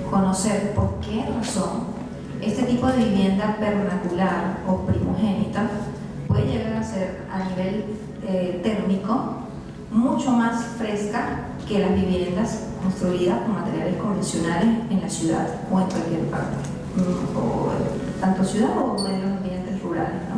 conocer por qué razón este tipo de vivienda vernacular o primogénita puede llegar a ser a nivel térmico mucho más fresca que las viviendas construidas con materiales convencionales en la ciudad o en cualquier parte, o tanto ciudad o medios ambientes rurales, ¿no?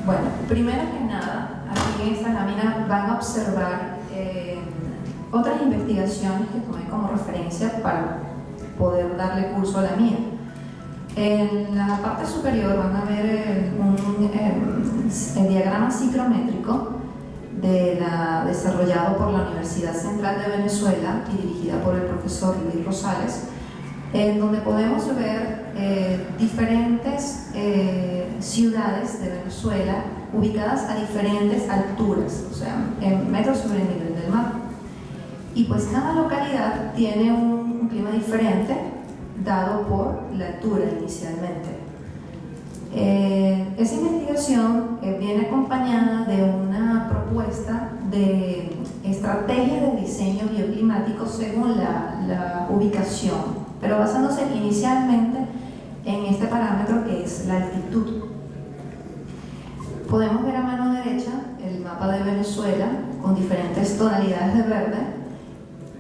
Bueno, primero que nada, aquí en esta lámina van a observar otras investigaciones que tomé como referencia para poder darle curso a la mía. En la parte superior van a ver el diagrama ciclométrico desarrollado por la Universidad Central de Venezuela y dirigida por el profesor Luis Rosales, en donde podemos ver diferentes ciudades de Venezuela ubicadas a diferentes alturas, o sea, en metros sobre el nivel del mar. Y pues cada localidad tiene un clima diferente dado por la altura inicialmente. Esa investigación viene acompañada de una propuesta de estrategias de diseño bioclimático según la ubicación, pero basándose inicialmente en este parámetro que es la altitud. Podemos ver a mano derecha el mapa de Venezuela con diferentes tonalidades de verde,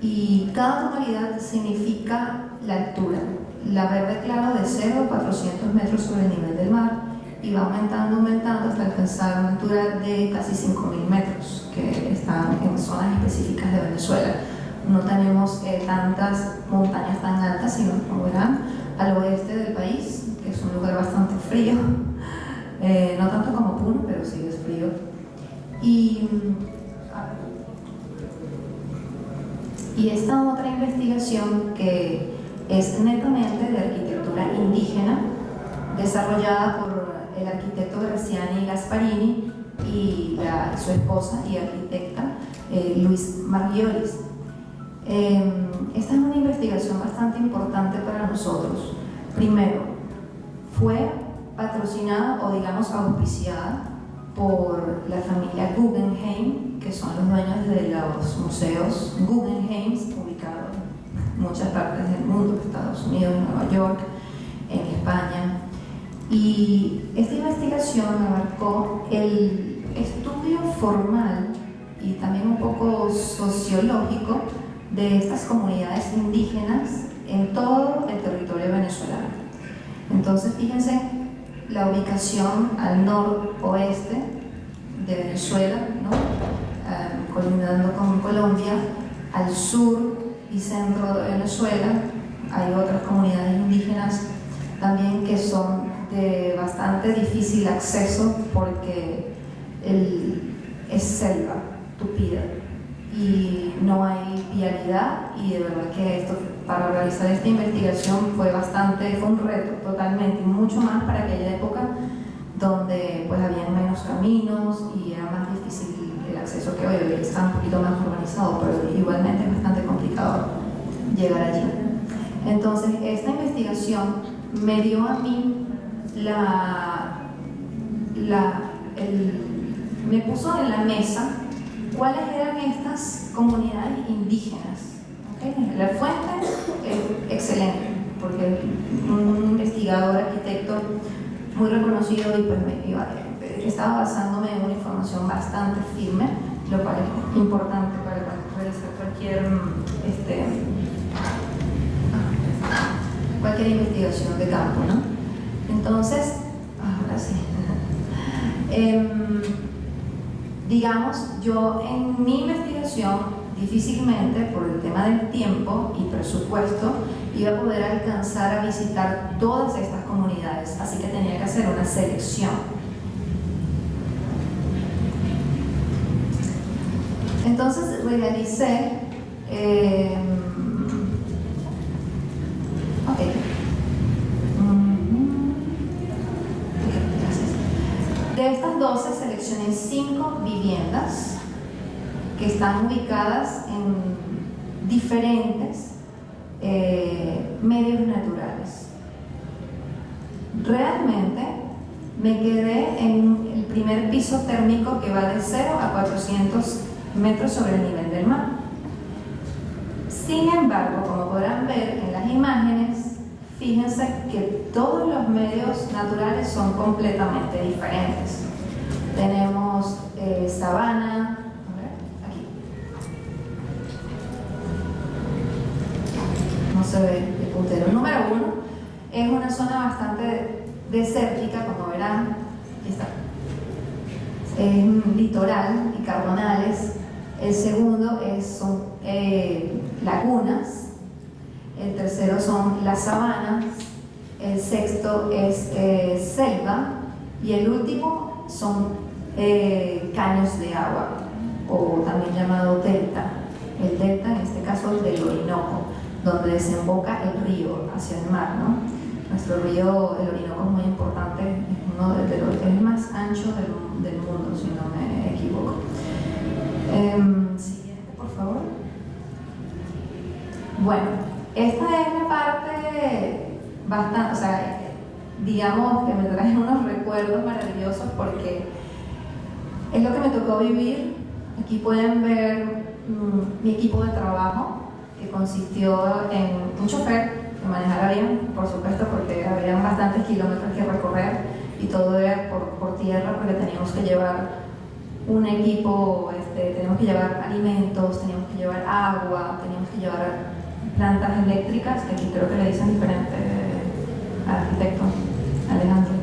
y cada tonalidad significa la altura. La verde claro de 0 a 400 metros sobre el nivel del mar, y va aumentando hasta alcanzar una altura de casi 5.000 metros, que están en zonas específicas de Venezuela. No tenemos tantas montañas tan altas, sino, como verán, al oeste del país, que es un lugar bastante frío, no tanto como Puno, pero sí es frío. Y esta otra investigación, que es netamente de arquitectura indígena, desarrollada por el arquitecto Graziani Gasparini y su esposa y arquitecta Luis Margiolis. Esta es una investigación bastante importante para nosotros. Primero, fue patrocinada o digamos auspiciada por la familia Guggenheim, que son los dueños de los museos Guggenheim ubicados en muchas partes del mundo, Estados Unidos, en Nueva York, en España. Y esta investigación abarcó el estudio formal y también un poco sociológico de estas comunidades indígenas en todo el territorio venezolano. Entonces, fíjense la ubicación al noroeste de Venezuela, ¿no? Colindando con Colombia. Al sur y centro de Venezuela hay otras comunidades indígenas también que son de bastante difícil acceso porque es selva tupida y no hay vialidad, y de verdad que esto, para realizar esta investigación fue un reto totalmente, y mucho más para aquella época donde pues había menos caminos y era más difícil el acceso que hoy está un poquito más urbanizado, pero igualmente es bastante complicado llegar allí. Entonces esta investigación me dio a mí me puso en la mesa cuáles eran estas comunidades indígenas. ¿Okay? La fuente es excelente, porque un investigador, arquitecto muy reconocido, y pues estaba basándome en una información bastante firme, lo cual es importante para realizar cualquier investigación de campo, ¿no? Entonces, ahora sí. Digamos, yo en mi investigación difícilmente, por el tema del tiempo y presupuesto, iba a poder alcanzar a visitar todas estas comunidades, así que tenía que hacer una selección. Entonces realicé de estas 12 seleccioné 5 viviendas que están ubicadas en diferentes medios naturales. Realmente me quedé en el primer piso térmico que va de 0 a 400 metros sobre el nivel del mar. Sin embargo, como podrán ver en las imágenes, fíjense que todos los medios naturales son completamente diferentes. Tenemos sabana, aquí. No se ve el puntero. Número 1, es una zona bastante desértica, como verán. Aquí está. Es litoral y carbonales. El segundo son lagunas. El tercero son las sabanas. El sexto es selva. Y el último son caños de agua, o también llamado delta. El delta, en este caso, del Orinoco, donde desemboca el río hacia el mar, ¿no? Nuestro río, el Orinoco, es muy importante, es uno de los, es el más ancho del mundo, si no me equivoco. Siguiente, por favor. Bueno, esta es la parte bastante, o sea, digamos que me trae unos recuerdos maravillosos porque es lo que me tocó vivir. Aquí pueden ver mi equipo de trabajo, que consistió en un chofer que manejara bien, por supuesto, porque habían bastantes kilómetros que recorrer y todo era por tierra, porque teníamos que llevar un equipo, teníamos que llevar alimentos, teníamos que llevar agua, teníamos que llevar plantas eléctricas, que aquí creo que le dicen diferente al arquitecto Alejandro.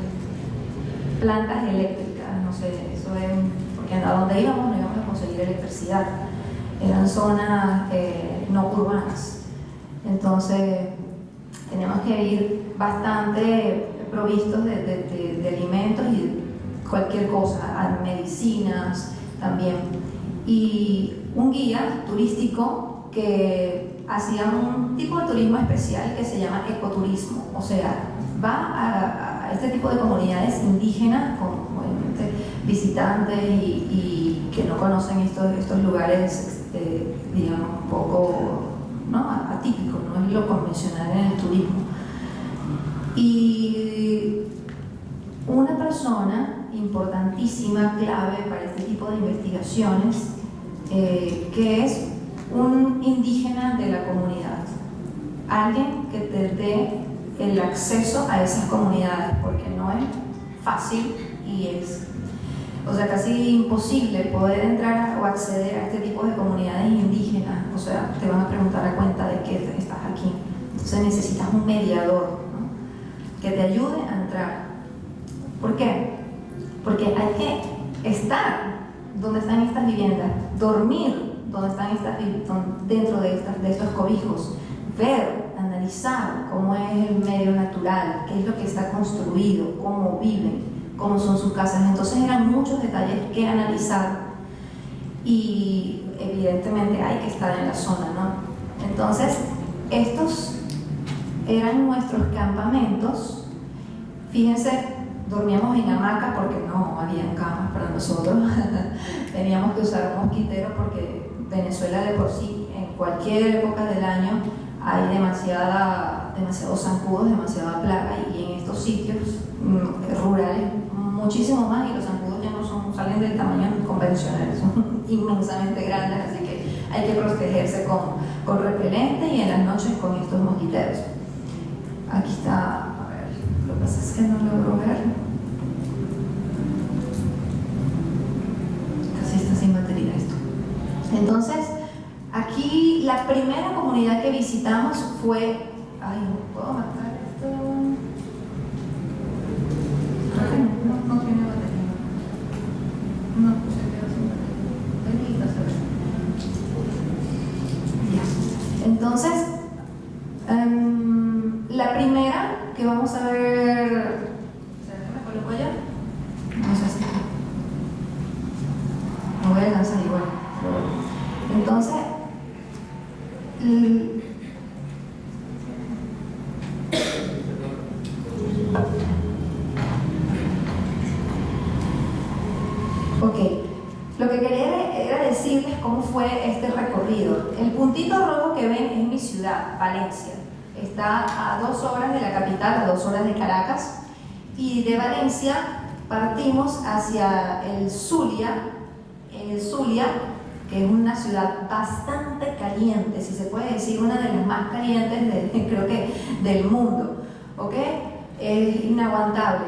Plantas eléctricas, no sé, eso es, porque a donde íbamos no íbamos a conseguir electricidad, eran zonas no urbanas, entonces teníamos que ir bastante provistos de alimentos y cualquier cosa, medicinas también, y un guía turístico que hacía un tipo de turismo especial que se llama ecoturismo, o sea, va a este tipo de comunidades indígenas, con obviamente visitantes y que no conocen estos lugares, digamos, un poco, ¿no?, atípicos, no es lo convencional en el turismo. Y una persona importantísima, clave para este tipo de investigaciones, que es un indígena de la comunidad, alguien que te dé el acceso a esas comunidades, porque no es fácil y es, o sea, casi imposible poder entrar o acceder a este tipo de comunidades indígenas. O sea, te van a preguntar a cuenta de que estás aquí, entonces necesitas un mediador, ¿no?, que te ayude a entrar. ¿Por qué? Porque hay que estar donde están estas viviendas, dormir donde están dentro de estos cobijos, ver, analizar cómo es el medio natural, qué es lo que está construido, cómo viven, cómo son sus casas. Entonces eran muchos detalles que analizar y evidentemente hay que estar en la zona, ¿no? Entonces estos eran nuestros campamentos. Fíjense, dormíamos en hamacas porque no habían camas para nosotros. Teníamos que usar un mosquitero porque Venezuela de por sí, en cualquier época del año, hay demasiados zancudos, demasiada plaga, y en estos sitios rurales muchísimo más, y los zancudos ya no salen del tamaño convencional, son inmensamente grandes, así que hay que protegerse con repelente y en las noches con estos mosquiteros. Aquí está, a ver, lo que pasa es que no logro ver, casi está sin batería esto. Entonces, aquí la primera comunidad que visitamos fue, ay, no puedo matar esto, creo que no tiene batería, no, se quedó sin batería, ya. Entonces, la primera que vamos a ver, ¿será que me coloco allá? No sé si no voy a alcanzar igual. Entonces, ok, lo que quería era decir decirles cómo fue este recorrido. El puntito rojo que ven es mi ciudad, Valencia. Está a 2 horas de la capital, a 2 horas de Caracas. Y de Valencia partimos hacia el Zulia, que es una ciudad bastante caliente, si se puede decir, una de las más calientes creo que del mundo, ¿ok? Es inaguantable.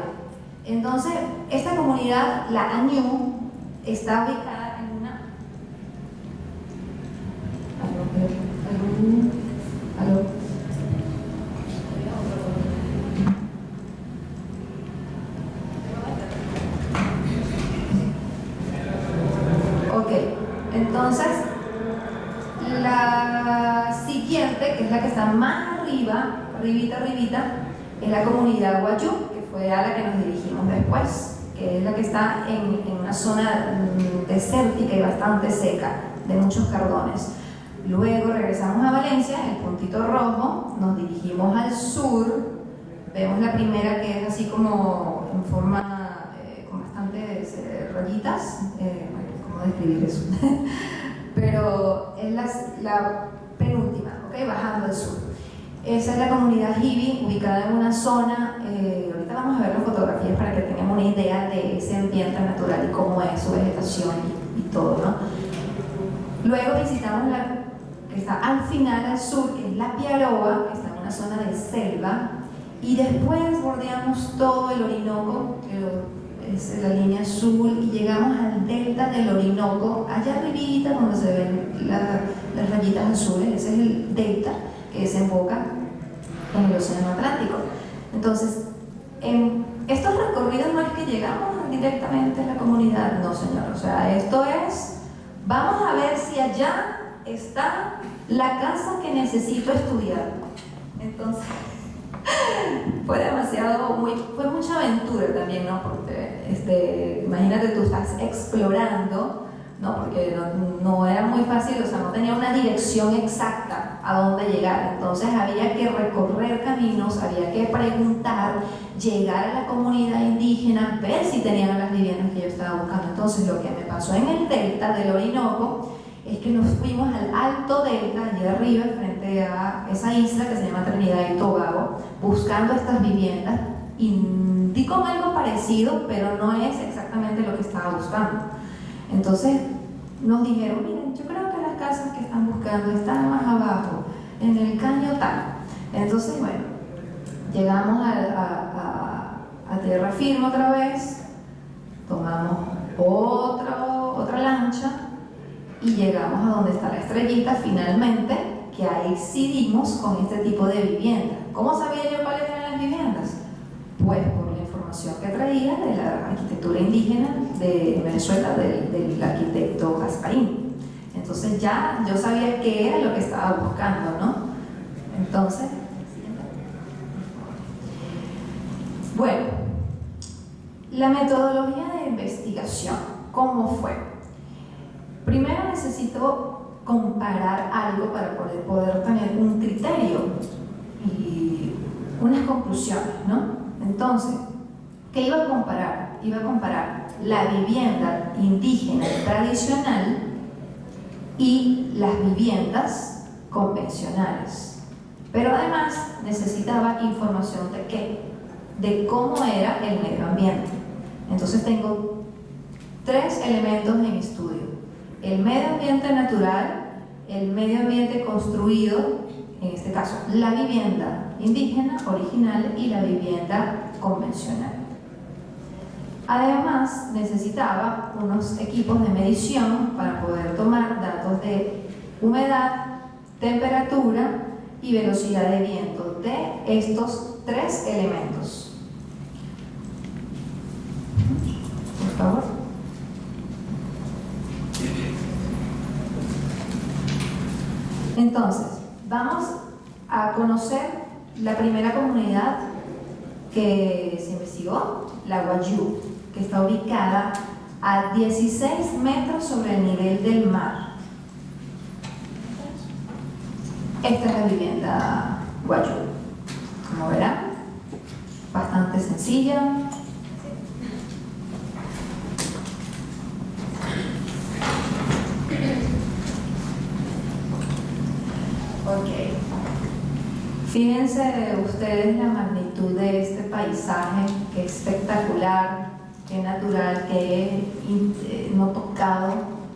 Entonces, esta comunidad, la Añú, está ubicada en una... ¿Aló? Ok, entonces la siguiente, que es la que está más arriba, arribita, es la comunidad Wayuu, que fue a la que nos dirigimos después, que es la que está en una zona desértica y bastante seca, de muchos cardones. Luego regresamos a Valencia, el puntito rojo, nos dirigimos al sur, vemos la primera que es así como en forma, con bastantes rayitas, ¿cómo describir eso? Pero es la penúltima, ¿ok? Bajando al sur. Esa es la comunidad Hibi, ubicada en una zona, ahorita vamos a ver las fotografías para que tengan una idea de ese ambiente natural y cómo es su vegetación y todo, ¿no? Luego visitamos la que está al final al sur, que es la Piaroa, que está en una zona de selva, y después bordeamos todo el Orinoco, que es la línea azul, y llegamos al delta del Orinoco, allá arribita donde se ven las rayitas azules, ese es el delta que desemboca en el Océano Atlántico. Entonces, en estos recorridos no es que llegamos directamente a la comunidad, no señor, o sea, esto es, vamos a ver si allá está la casa que necesito estudiar. Entonces, fue mucha aventura también, ¿no? Porque, imagínate, tú estás explorando, ¿no? Porque no era muy fácil, o sea, no tenía una dirección exacta a dónde llegar. Entonces había que recorrer caminos, había que preguntar, llegar a la comunidad indígena, ver si tenían las viviendas que yo estaba buscando. Entonces lo que me pasó en el delta del Orinoco es que nos fuimos al Alto Delta, allí arriba, frente a esa isla que se llama Trinidad y Tobago, buscando estas viviendas, y di con algo parecido, pero no es exactamente lo que estaba buscando. Entonces nos dijeron, miren, yo creo que las casas que están buscando están más abajo, en el caño tal. Entonces, bueno, llegamos a tierra firme otra vez, tomamos otra lancha, y llegamos a donde está la estrellita finalmente, que ahí sí dimos con este tipo de vivienda. ¿Cómo sabía yo cuáles eran las viviendas? Pues por la información que traía de la arquitectura indígena de Venezuela, del arquitecto Gasparín. Entonces ya yo sabía qué era lo que estaba buscando, ¿no? Entonces, bueno, la metodología de investigación, ¿cómo fue? Primero necesito comparar algo para poder tener un criterio y unas conclusiones, ¿no? Entonces, ¿qué iba a comparar? Iba a comparar la vivienda indígena tradicional y las viviendas convencionales. Pero además necesitaba información ¿de qué? De cómo era el medio ambiente. Entonces tengo 3 elementos en mi estudio: el medio ambiente natural, el medio ambiente construido, en este caso la vivienda indígena original y la vivienda convencional. Además necesitaba unos equipos de medición para poder tomar datos de humedad, temperatura y velocidad de viento de estos 3 elementos. Por favor. Entonces, vamos a conocer la primera comunidad que se investigó, la Wayuu, que está ubicada a 16 metros sobre el nivel del mar. Esta es la vivienda Wayuu. Como verán, bastante sencilla. Ok. Fíjense ustedes la magnitud de este paisaje, qué espectacular, qué natural, qué no tocado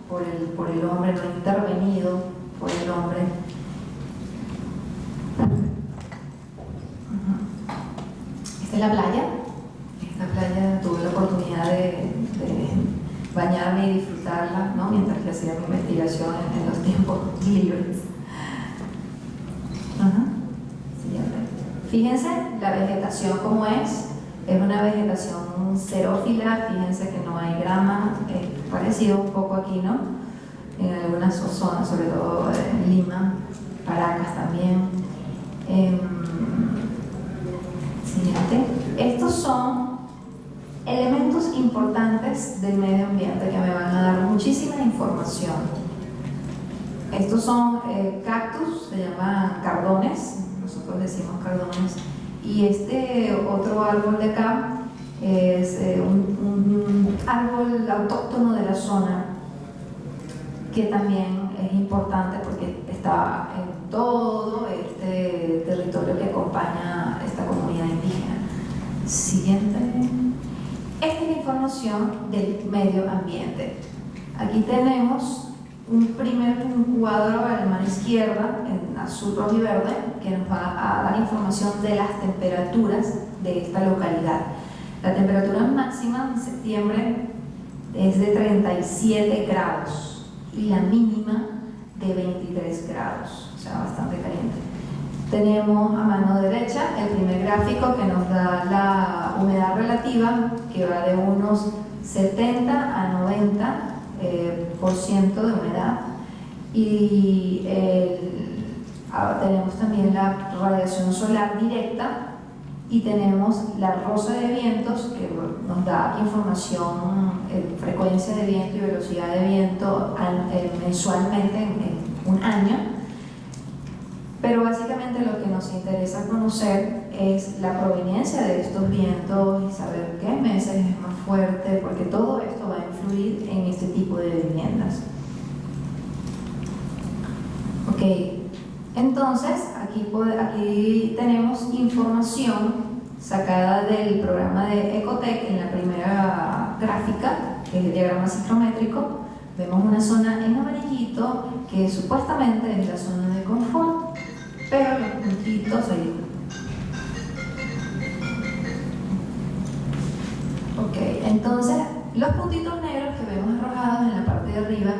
por el hombre, no intervenido por el hombre. Esta es la playa. Esta playa tuve la oportunidad de bañarme y disfrutarla, ¿no? Mientras que hacía mi investigación en los tiempos libres. Fíjense la vegetación como es una vegetación xerófila, fíjense que no hay grama, parecido un poco aquí, ¿no? En algunas zonas, sobre todo en Lima, Paracas también. Siguiente. Estos son elementos importantes del medio ambiente que me van a dar muchísima información. Estos son cactus, se llaman cardones, nosotros decimos cardones, y este otro árbol de acá es un árbol autóctono de la zona que también es importante porque está en todo este territorio que acompaña esta comunidad indígena. Siguiente. Esta es la información del medio ambiente. Aquí tenemos un primer cuadro a la mano izquierda, en azul, rojo y verde, que nos va a dar información de las temperaturas de esta localidad. La temperatura máxima en septiembre es de 37 grados y la mínima de 23 grados, o sea, bastante caliente. Tenemos a mano derecha el primer gráfico que nos da la humedad relativa, que va de unos 70 a 90% de humedad, y tenemos también la radiación solar directa, y tenemos la rosa de vientos que nos da información, frecuencia de viento y velocidad de viento mensualmente en un año. Pero básicamente lo que nos interesa conocer es la proveniencia de estos vientos y saber qué meses es más fuerte, porque todo esto va a influir en este tipo de viviendas. Ok, entonces aquí tenemos información sacada del programa de Ecotec en la primera gráfica, que es el diagrama ciclométrico. Vemos una zona en amarillito que supuestamente es la zona de confort, pero los puntitos ahí. Ok, entonces los puntitos negros que vemos arrojados en la parte de arriba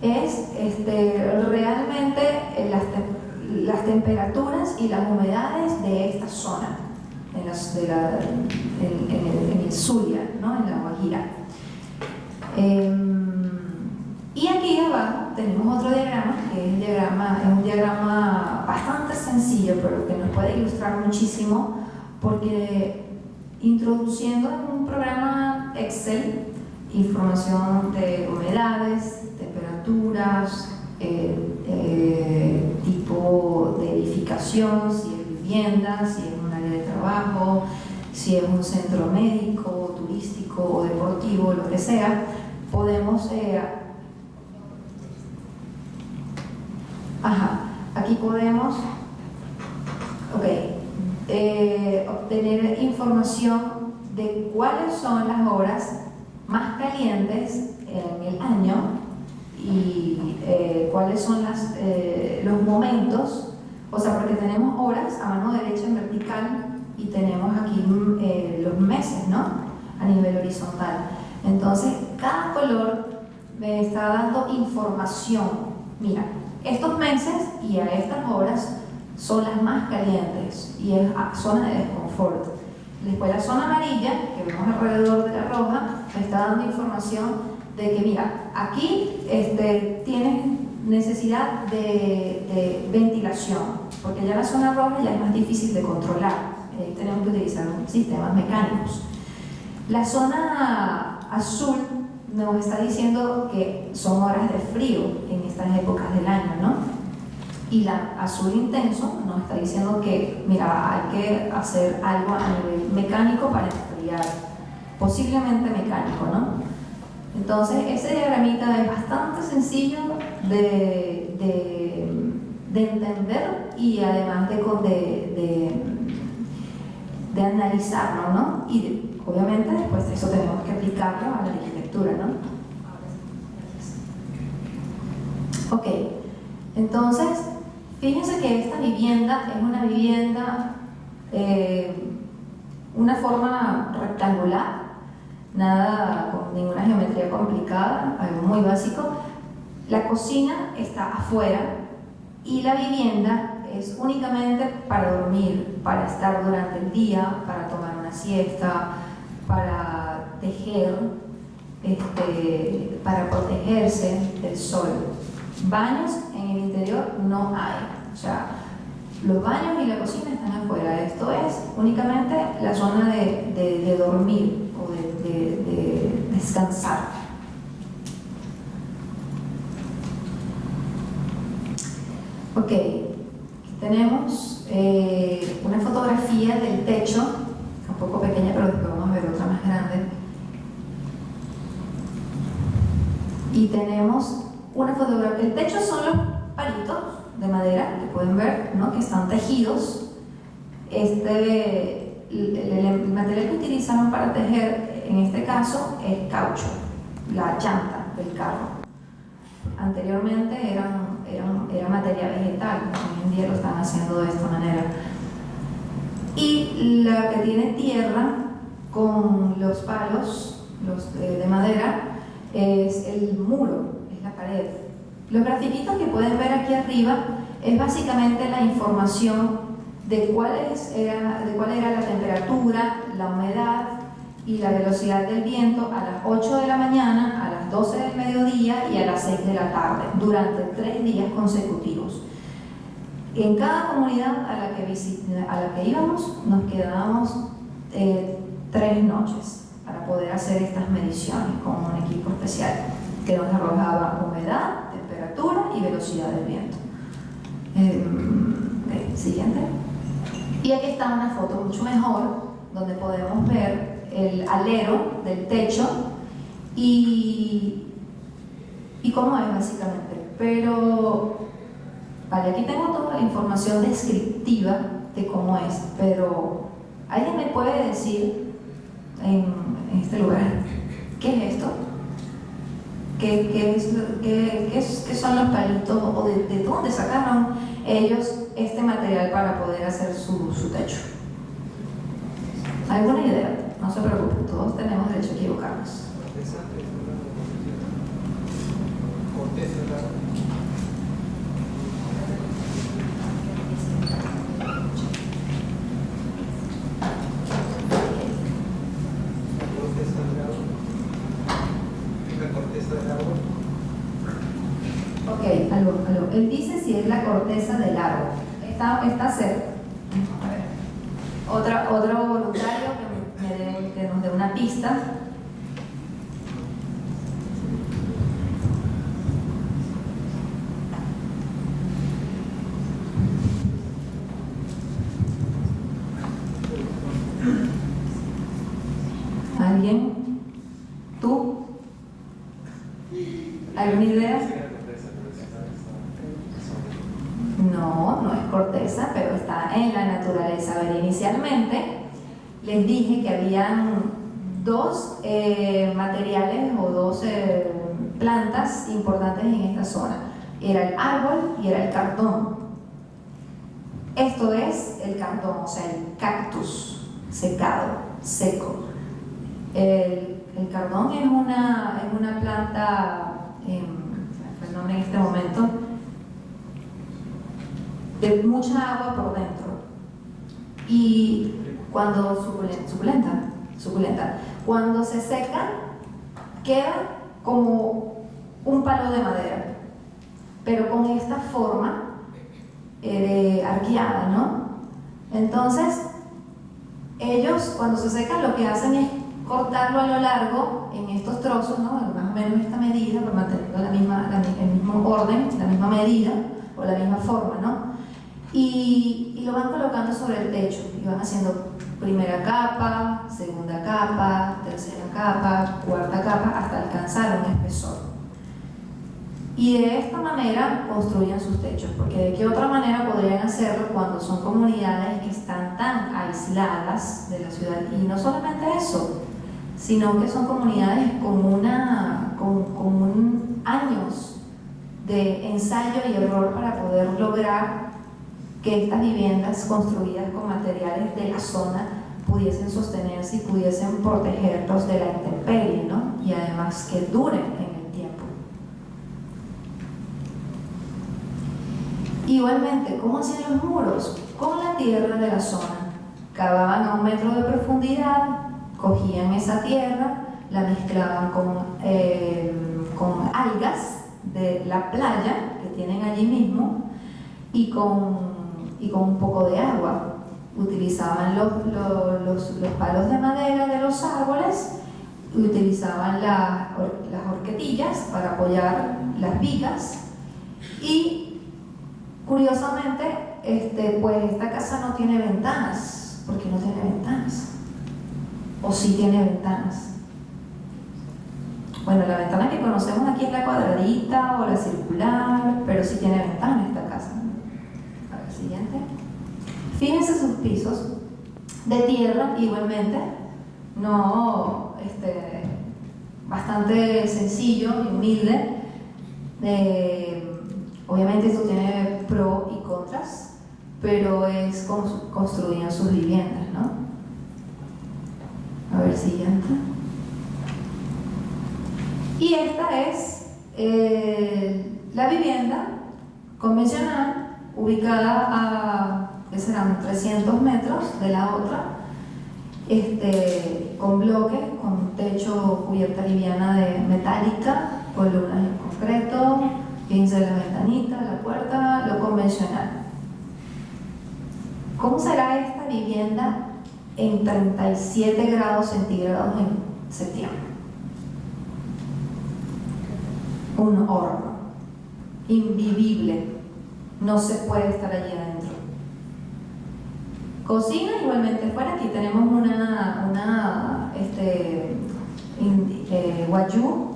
es realmente las temperaturas y las humedades de esta zona, en el Zulia, ¿no? En la Guajira. Y aquí abajo tenemos otro diagrama, que es un diagrama bastante sencillo, pero que nos puede ilustrar muchísimo, porque introduciendo en un programa Excel información de humedades, temperaturas, tipo de edificación, si es vivienda, si es un área de trabajo, si es un centro médico, turístico o deportivo, lo que sea, podemos aquí podemos obtener información de cuáles son las horas más calientes en el año y cuáles son los momentos, o sea, porque tenemos horas a mano derecha en vertical y tenemos aquí los meses, ¿no? A nivel horizontal. Entonces, cada color me está dando información. Mira, estos meses y a estas horas son las más calientes y es zona de desconfort. Después la zona amarilla, que vemos alrededor de la roja, me está dando información de que, mira, aquí tienes necesidad de ventilación, porque ya la zona roja ya es más difícil de controlar. Tenemos que utilizar sistemas mecánicos. La zona azul nos está diciendo que son horas de frío en estas épocas del año, ¿no? Y la azul intenso nos está diciendo que, mira, hay que hacer algo a nivel mecánico para enfriar, posiblemente mecánico, ¿no? Entonces, ese diagramita es bastante sencillo de de entender y además de analizarlo, ¿no? Y obviamente después de eso tenemos que aplicarlo a la arquitectura, ¿no? Ok, entonces fíjense que esta vivienda es una vivienda, una forma rectangular, nada con ninguna geometría complicada, algo muy básico. La cocina está afuera y la vivienda es únicamente para dormir, para estar durante el día, para tomar una siesta, para tejer, para protegerse del sol. Baños en el interior no hay, o sea, los baños y la cocina están afuera. Esto es únicamente la zona de dormir o de descansar. Ok, aquí tenemos una fotografía del techo, un poco pequeña, pero después vamos a ver otra más grande. Y tenemos una fotografía. El techo son los palitos de madera que pueden ver, ¿no? Que están tejidos. El material que utilizaron para tejer en este caso es caucho, la llanta del carro. Anteriormente era materia vegetal, hoy en día lo están haciendo de esta manera. Y la que tiene tierra con los palos de madera es el muro, es la pared. Los grafiquitos que pueden ver aquí arriba es básicamente la información de cuál era la temperatura, la humedad y la velocidad del viento a las 8 de la mañana, a las 12 del mediodía y a las 6 de la tarde, durante 3 días consecutivos. En cada comunidad a la que íbamos nos quedábamos 3 noches para poder hacer estas mediciones con un equipo especial que nos arrojaba humedad, temperatura y velocidad del viento. Siguiente. Y aquí está una foto mucho mejor donde podemos ver el alero del techo y cómo es básicamente. Pero vale, aquí tengo toda la información descriptiva de cómo es, pero ¿alguien me puede decir en este lugar qué es esto? ¿Qué son los palitos o de dónde sacaron ellos este material para poder hacer su techo? ¿Alguna idea? No se preocupen, todos tenemos derecho a equivocarnos. Ok, algo. Él dice si es la corteza del árbol. Está cerca. A ver. Otro voluntario que nos dé una pista. ¿Alguien? ¿Tú? ¿Alguna idea? No es corteza, pero está en la naturaleza. A ver, inicialmente les dije que habían 2 materiales o 2 plantas importantes en esta zona. Era el árbol y era el cartón. Esto es el cartón, o sea, el cactus secado, seco. El cartón es una planta, el nombre en este momento, de mucha agua por dentro y cuando suculenta, cuando se seca queda como un palo de madera, pero con esta forma arqueada, ¿no? Entonces ellos cuando se secan lo que hacen es cortarlo a lo largo en estos trozos, ¿no? Más o menos esta medida, por manteniendo el mismo orden, la misma medida o la misma forma, ¿no? Y lo van colocando sobre el techo y van haciendo primera capa, segunda capa, tercera capa, cuarta capa, hasta alcanzar un espesor. Y de esta manera construyen sus techos, porque de qué otra manera podrían hacerlo cuando son comunidades que están tan aisladas de la ciudad. Y no solamente eso, sino que son comunidades con años de ensayo y error para poder lograr que estas viviendas construidas con materiales de la zona pudiesen sostenerse y pudiesen protegerlos de la intemperie, ¿no? Y además que duren en el tiempo. Igualmente, ¿cómo hacían los muros? Con la tierra de la zona. Cavaban a 1 metro de profundidad, cogían esa tierra, la mezclaban con algas de la playa que tienen allí mismo y con un poco de agua. Utilizaban los palos de madera de los árboles, utilizaban las horquetillas para apoyar las vigas y curiosamente pues esta casa no tiene ventanas. ¿Por qué no tiene ventanas? ¿O sí tiene ventanas? Bueno, la ventana que conocemos aquí es la cuadradita o la circular, pero sí tiene ventana esta casa. A ver, siguiente. Fíjense sus pisos de tierra, igualmente, no, bastante sencillo y humilde. Obviamente esto tiene pros y contras, pero es como construían sus viviendas, ¿no? A ver, siguiente. Y esta es la vivienda convencional ubicada a, que serán 300 metros de la otra, con bloques, con techo, cubierta liviana de metálica, columnas en concreto, pincel de ventanita, la puerta, lo convencional. ¿Cómo será esta vivienda en 37 grados centígrados en septiembre? Un horno, invivible, no se puede estar allí adentro. Cocina igualmente fuera, aquí tenemos una guayú,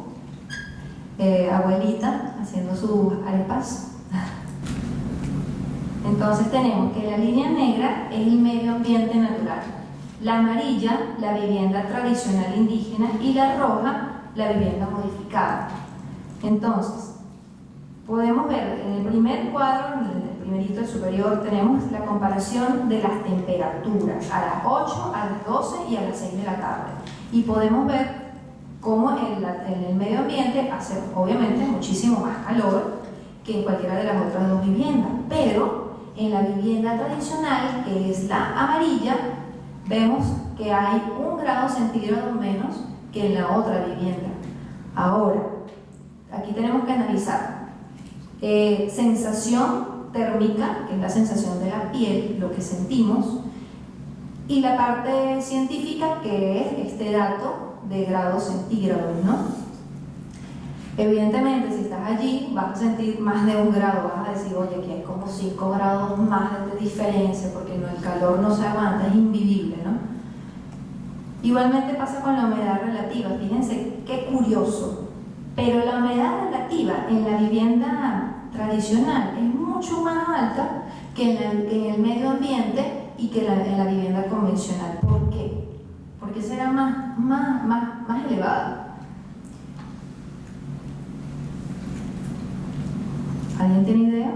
abuelita haciendo sus arepas. Entonces tenemos que la línea negra es el medio ambiente natural, la amarilla la vivienda tradicional indígena y la roja la vivienda modificada. Entonces podemos ver en el primer cuadro, en el primerito superior, tenemos la comparación de las temperaturas a las 8, a las 12 y a las 6 de la tarde, y podemos ver cómo en el medio ambiente hace obviamente muchísimo más calor que en cualquiera de las otras dos viviendas, pero en la vivienda tradicional, que es la amarilla, vemos que hay 1 grado centígrado menos que en la otra vivienda. Ahora, aquí tenemos que analizar sensación térmica, que es la sensación de la piel, lo que sentimos, y la parte científica, que es este dato de grados centígrados, ¿no? Evidentemente, si estás allí, vas a sentir más de 1 grado, vas a decir, oye, que hay como 5 grados más de diferencia, porque el calor no se aguanta, es invivible, ¿no? Igualmente pasa con la humedad relativa, fíjense qué curioso, pero la humedad relativa en la vivienda tradicional es mucho más alta que en el medio ambiente y que en la vivienda convencional. ¿Por qué? Porque será más elevada. ¿Alguien tiene idea?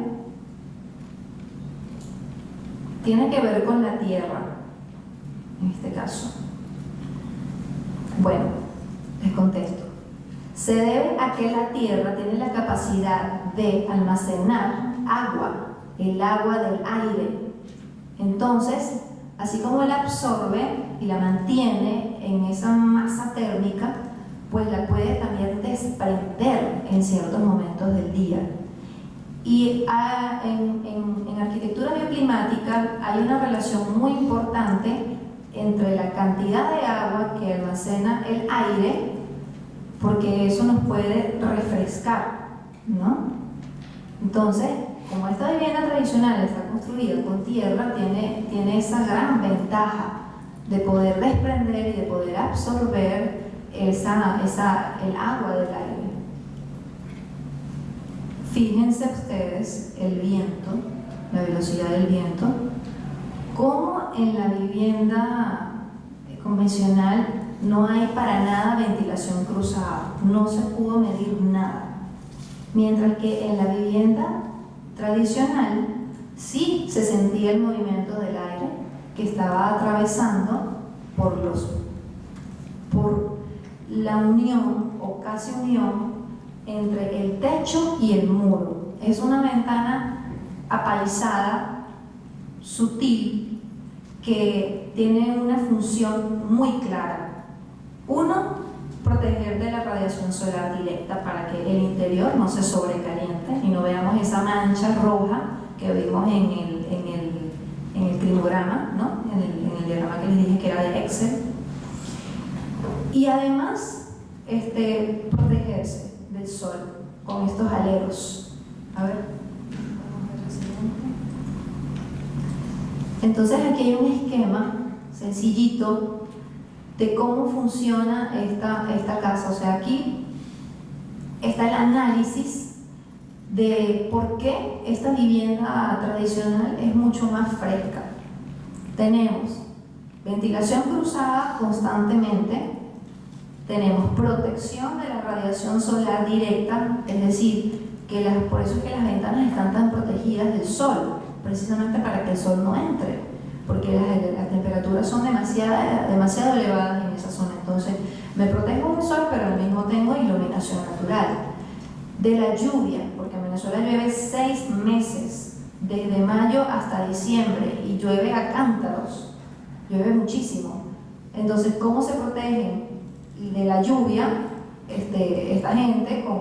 Tiene que ver con la tierra, en este caso. Bueno, les contesto. Se debe a que la tierra tiene la capacidad de almacenar agua, el agua del aire. Entonces, así como la absorbe y la mantiene en esa masa térmica, pues la puede también desprender en ciertos momentos del día. Y en arquitectura bioclimática hay una relación muy importante entre la cantidad de agua que almacena el aire, porque eso nos puede refrescar, ¿no? Entonces, como esta vivienda tradicional está construida con tierra, tiene esa gran ventaja de poder desprender y de poder absorber el agua del aire. fíjense ustedes el viento, la velocidad del viento, como en la vivienda convencional no hay para nada ventilación cruzada, no se pudo medir nada. Mientras que en la vivienda tradicional sí se sentía el movimiento del aire que estaba atravesando por la unión o casi unión entre el techo y el muro. Es una ventana apaisada, sutil, que tiene una función muy clara. Uno, proteger de la radiación solar directa para que el interior no se sobrecaliente y no veamos esa mancha roja que vimos en el climograma, ¿no? en el diagrama que les dije que era de Excel. Y además, protegerse del sol con estos aleros. A ver, vamos a ver la siguiente. Entonces aquí hay un esquema sencillito de cómo funciona esta casa. O sea, aquí está el análisis de por qué esta vivienda tradicional es mucho más fresca. Tenemos ventilación cruzada constantemente, tenemos protección de la radiación solar directa, es decir, por eso es que las ventanas están tan protegidas del sol, precisamente para que el sol no entre, porque las temperaturas son demasiado elevadas en esa zona. Entonces me protejo del sol, pero al mismo tengo iluminación natural. De la lluvia, porque en Venezuela llueve 6 meses, desde mayo hasta diciembre, y llueve a cántaros, llueve muchísimo. Entonces, ¿cómo se protegen de la lluvia esta gente con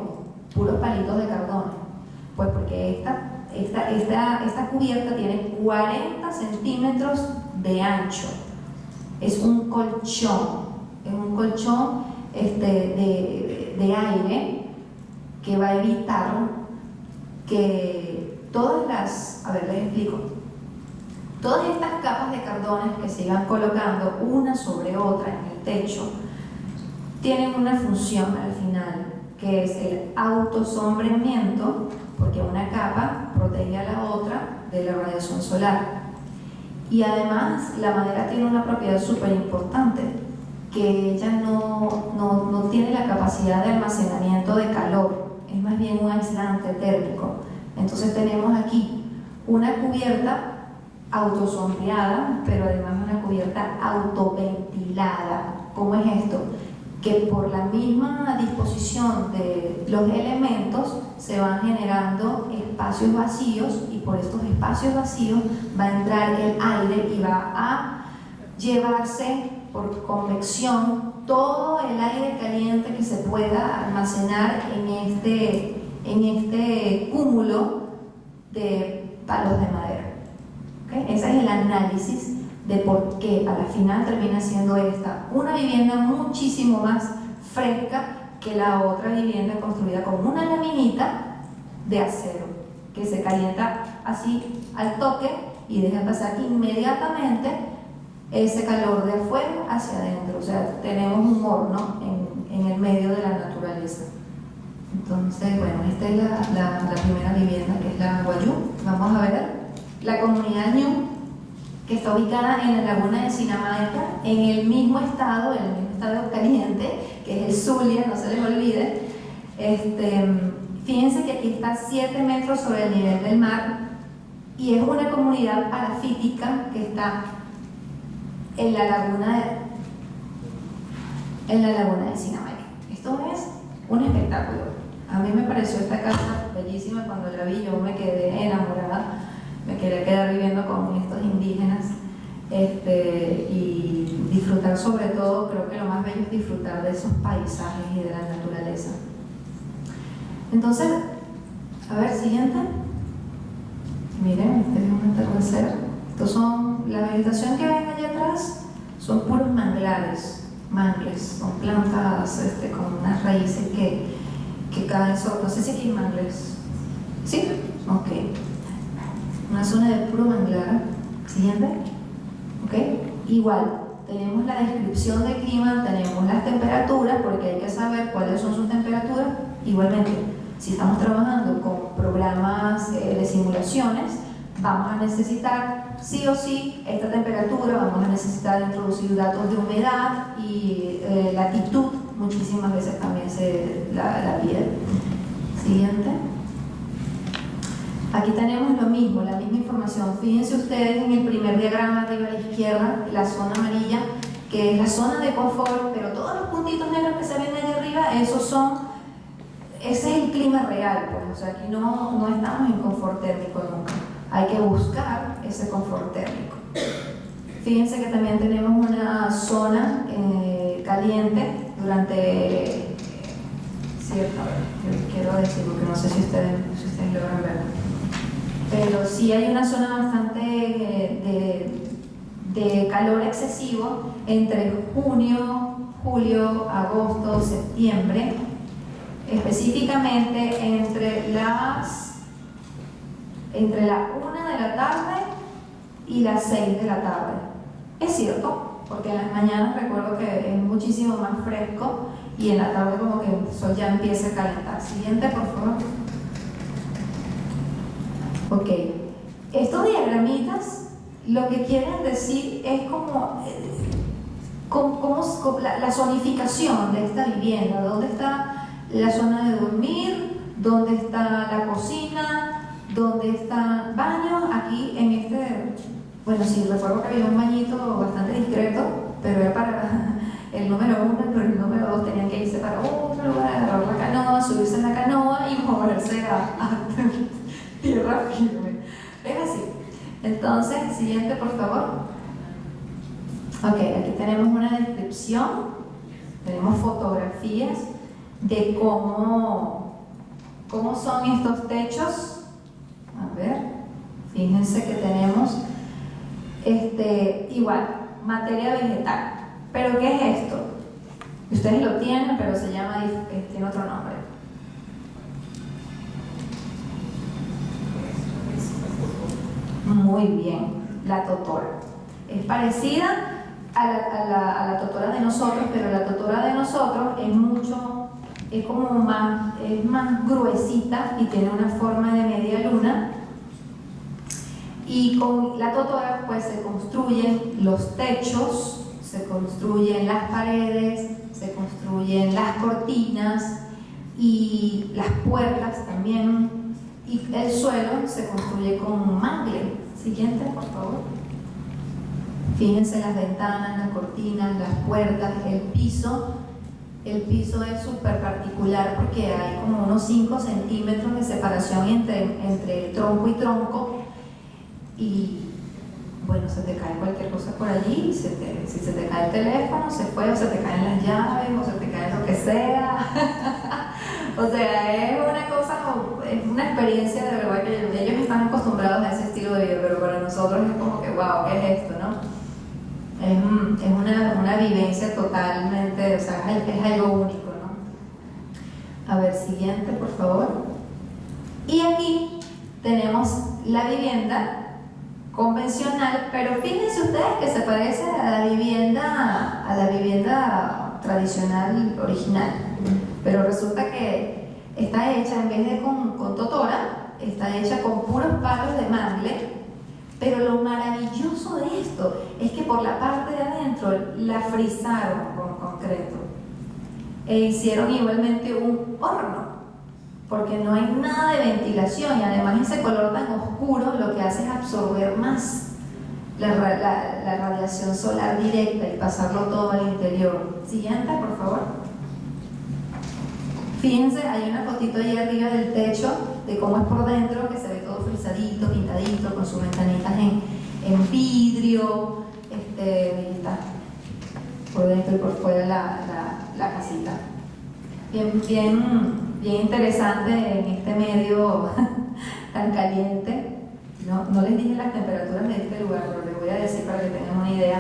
puros palitos de cartón? Pues porque esta cubierta tiene 40 centímetros de ancho. Es un colchón, de aire que va a evitar que les explico, todas estas capas de cardones que se iban colocando una sobre otra en el techo tienen una función al final, que es el autosombreamiento, porque una capa protege a la otra de la radiación solar. Y además la madera tiene una propiedad súper importante, que ella no tiene la capacidad de almacenamiento de calor, es más bien un aislante térmico. Entonces tenemos aquí una cubierta autosombreada, pero además una cubierta autoventilada. ¿Cómo es esto? Que por la misma disposición de los elementos se van generando espacios vacíos, y por estos espacios vacíos va a entrar el aire y va a llevarse por convección todo el aire caliente que se pueda almacenar en este cúmulo de palos de madera. ¿Okay? Ese es el análisis de por qué a la final termina siendo esta una vivienda muchísimo más fresca que la otra vivienda construida con una laminita de acero que se calienta así al toque y deja pasar inmediatamente ese calor de afuera hacia adentro. O sea, tenemos un horno en el medio de la naturaleza. Entonces, bueno, esta es la primera vivienda, que es la Guayú. Vamos a ver la comunidad Ñu, que está ubicada en la laguna de Sinamaica, en el mismo estado caliente, que es el Zulia, no se les olvide. Fíjense que aquí está 7 metros sobre el nivel del mar, y es una comunidad parafítica que está en la laguna de Sinamaica. Esto es un espectáculo. A mí me pareció esta casa bellísima. Cuando la vi yo me quedé enamorada, me quería quedar viviendo con estos indígenas y disfrutar. Sobre todo, creo que lo más bello es disfrutar de esos paisajes y de la naturaleza. Entonces, a ver, siguiente. Miren, este es un atardecer. Estos son, la vegetación que ven allá atrás son puros mangles, son plantas con unas raíces que caen sobre. No sé si aquí hay mangles. ¿Sí? Ok. Una zona de puro manglar. Siguiente. Ok. Igual, tenemos la descripción del clima, tenemos las temperaturas, porque hay que saber cuáles son sus temperaturas. Igualmente, si estamos trabajando con programas de simulaciones, vamos a necesitar sí o sí esta temperatura, vamos a necesitar introducir datos de humedad y latitud, muchísimas veces también la pide. Siguiente. Aquí tenemos lo mismo, la misma información. Fíjense ustedes en el primer diagrama arriba a la izquierda, la zona amarilla, que es la zona de confort, pero todos los puntitos negros que se ven ahí arriba, ese es el clima real, pues. O sea, aquí no estamos en confort térmico nunca. Hay que buscar ese confort térmico. Fíjense que también tenemos una zona caliente durante cierto, quiero decir, porque no sé si ustedes logran verlo, pero sí hay una zona bastante de calor excesivo entre junio, julio, agosto, septiembre, específicamente entre la 1 de la tarde y las 6 de la tarde. Es cierto, porque en las mañanas recuerdo que es muchísimo más fresco y en la tarde como que el sol ya empieza a calentar. Siguiente, por favor. Ok, estos diagramitas lo que quieren decir es como la zonificación de esta vivienda, dónde está la zona de dormir, dónde está la cocina, dónde están baños. Aquí en bueno, sí, recuerdo que había un bañito bastante discreto, pero era para el número 1, pero el número 2 tenían que irse para otro lugar, agarrar la canoa, subirse en la canoa y moverse a tierra firme. Es así. Entonces, siguiente, por favor. Ok, aquí tenemos una descripción, tenemos fotografías de cómo son estos techos. A ver, fíjense que tenemos igual, materia vegetal. ¿Pero qué es esto? Ustedes lo tienen, pero se llama, tiene otro nombre. Muy bien, la totora. Es parecida a la totora de nosotros, pero la totora de nosotros es más gruesita y tiene una forma de media luna. Y con la totora pues se construyen los techos, se construyen las paredes, se construyen las cortinas y las puertas también, y el suelo se construye con mangle. Siguiente, por favor. Fíjense las ventanas, las cortinas, las puertas, el piso. El piso es súper particular porque hay como unos 5 centímetros de separación entre tronco y tronco, y bueno, se te cae cualquier cosa por allí, si se te cae el teléfono, se fue, o se te caen las llaves, o se te cae lo que sea. O sea, es una cosa, es una experiencia de verdad que ellos están acostumbrados a ese estilo de vida, pero para nosotros es como que, wow, ¿qué es esto, no? Es una vivencia totalmente, o sea, es algo único, ¿no? A ver, siguiente, por favor. Y aquí tenemos la vivienda convencional, pero fíjense ustedes que se parece a la vivienda tradicional original, pero resulta que está hecha, en vez de con totora, está hecha con puros palos de mangle. Pero lo maravilloso de esto es que por la parte de adentro la frisaron con concreto e hicieron igualmente un horno, porque no hay nada de ventilación, y además ese color tan oscuro lo que hace es absorber más la radiación solar directa y pasarlo todo al interior. Siguiente, por favor. Fíjense, hay una fotito ahí arriba del techo de cómo es por dentro, que se ve todo frisadito, pintadito, con sus ventanitas en vidrio. Ahí está, por dentro y por fuera la casita. Bien interesante en este medio tan caliente. No les dije las temperaturas de este lugar, pero les voy a decir para que tengan una idea.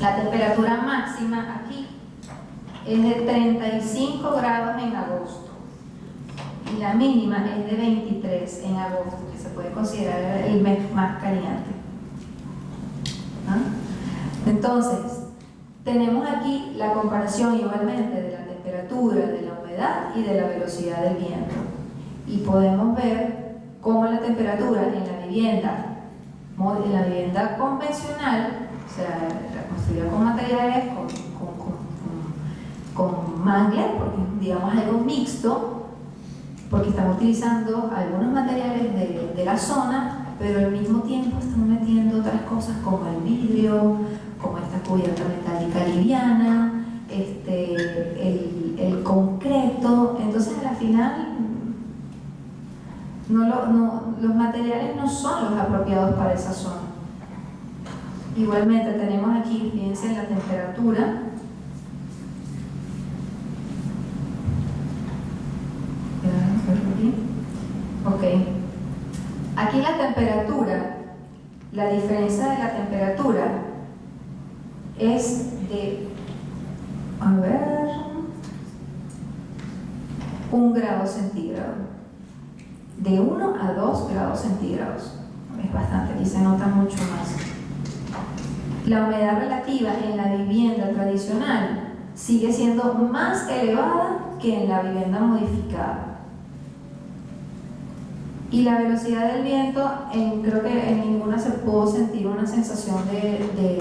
La temperatura máxima aquí es de 35 grados en agosto y la mínima es de 23 en agosto, que se puede considerar el mes más caliente. Entonces, tenemos aquí la comparación igualmente de la temperatura, de la humedad y de la velocidad del viento. y podemos ver cómo la temperatura en la vivienda convencional, o sea, la construida con materiales, con mangle, porque digamos algo mixto, porque están utilizando algunos materiales de la zona, pero al mismo tiempo están metiendo otras cosas como el vidrio, como esta cubierta metálica liviana, el concreto. Entonces al final los materiales no son los apropiados para esa zona. Igualmente tenemos aquí, fíjense en la temperatura. Ok. Aquí la temperatura, la diferencia de la temperatura es de, a ver, 1 grado centígrado. De 1 a 2 grados centígrados. Es bastante, aquí se nota mucho más. La humedad relativa en la vivienda tradicional sigue siendo más elevada que en la vivienda modificada. Y la velocidad del viento, creo que en ninguna se pudo sentir una sensación de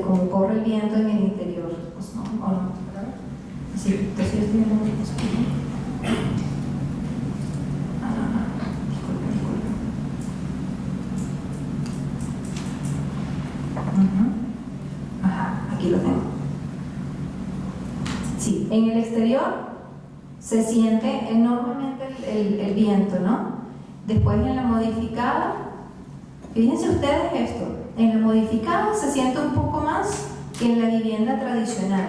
cómo corre el viento en el interior. Pues no, ¿o no? Sí, entonces yo estoy viendo muchas cosas. Ajá, aquí lo tengo. Sí, en el exterior se siente enormemente el viento, ¿no? Después en la modificada, fíjense ustedes esto, en la modificada se siente un poco más que en la vivienda tradicional.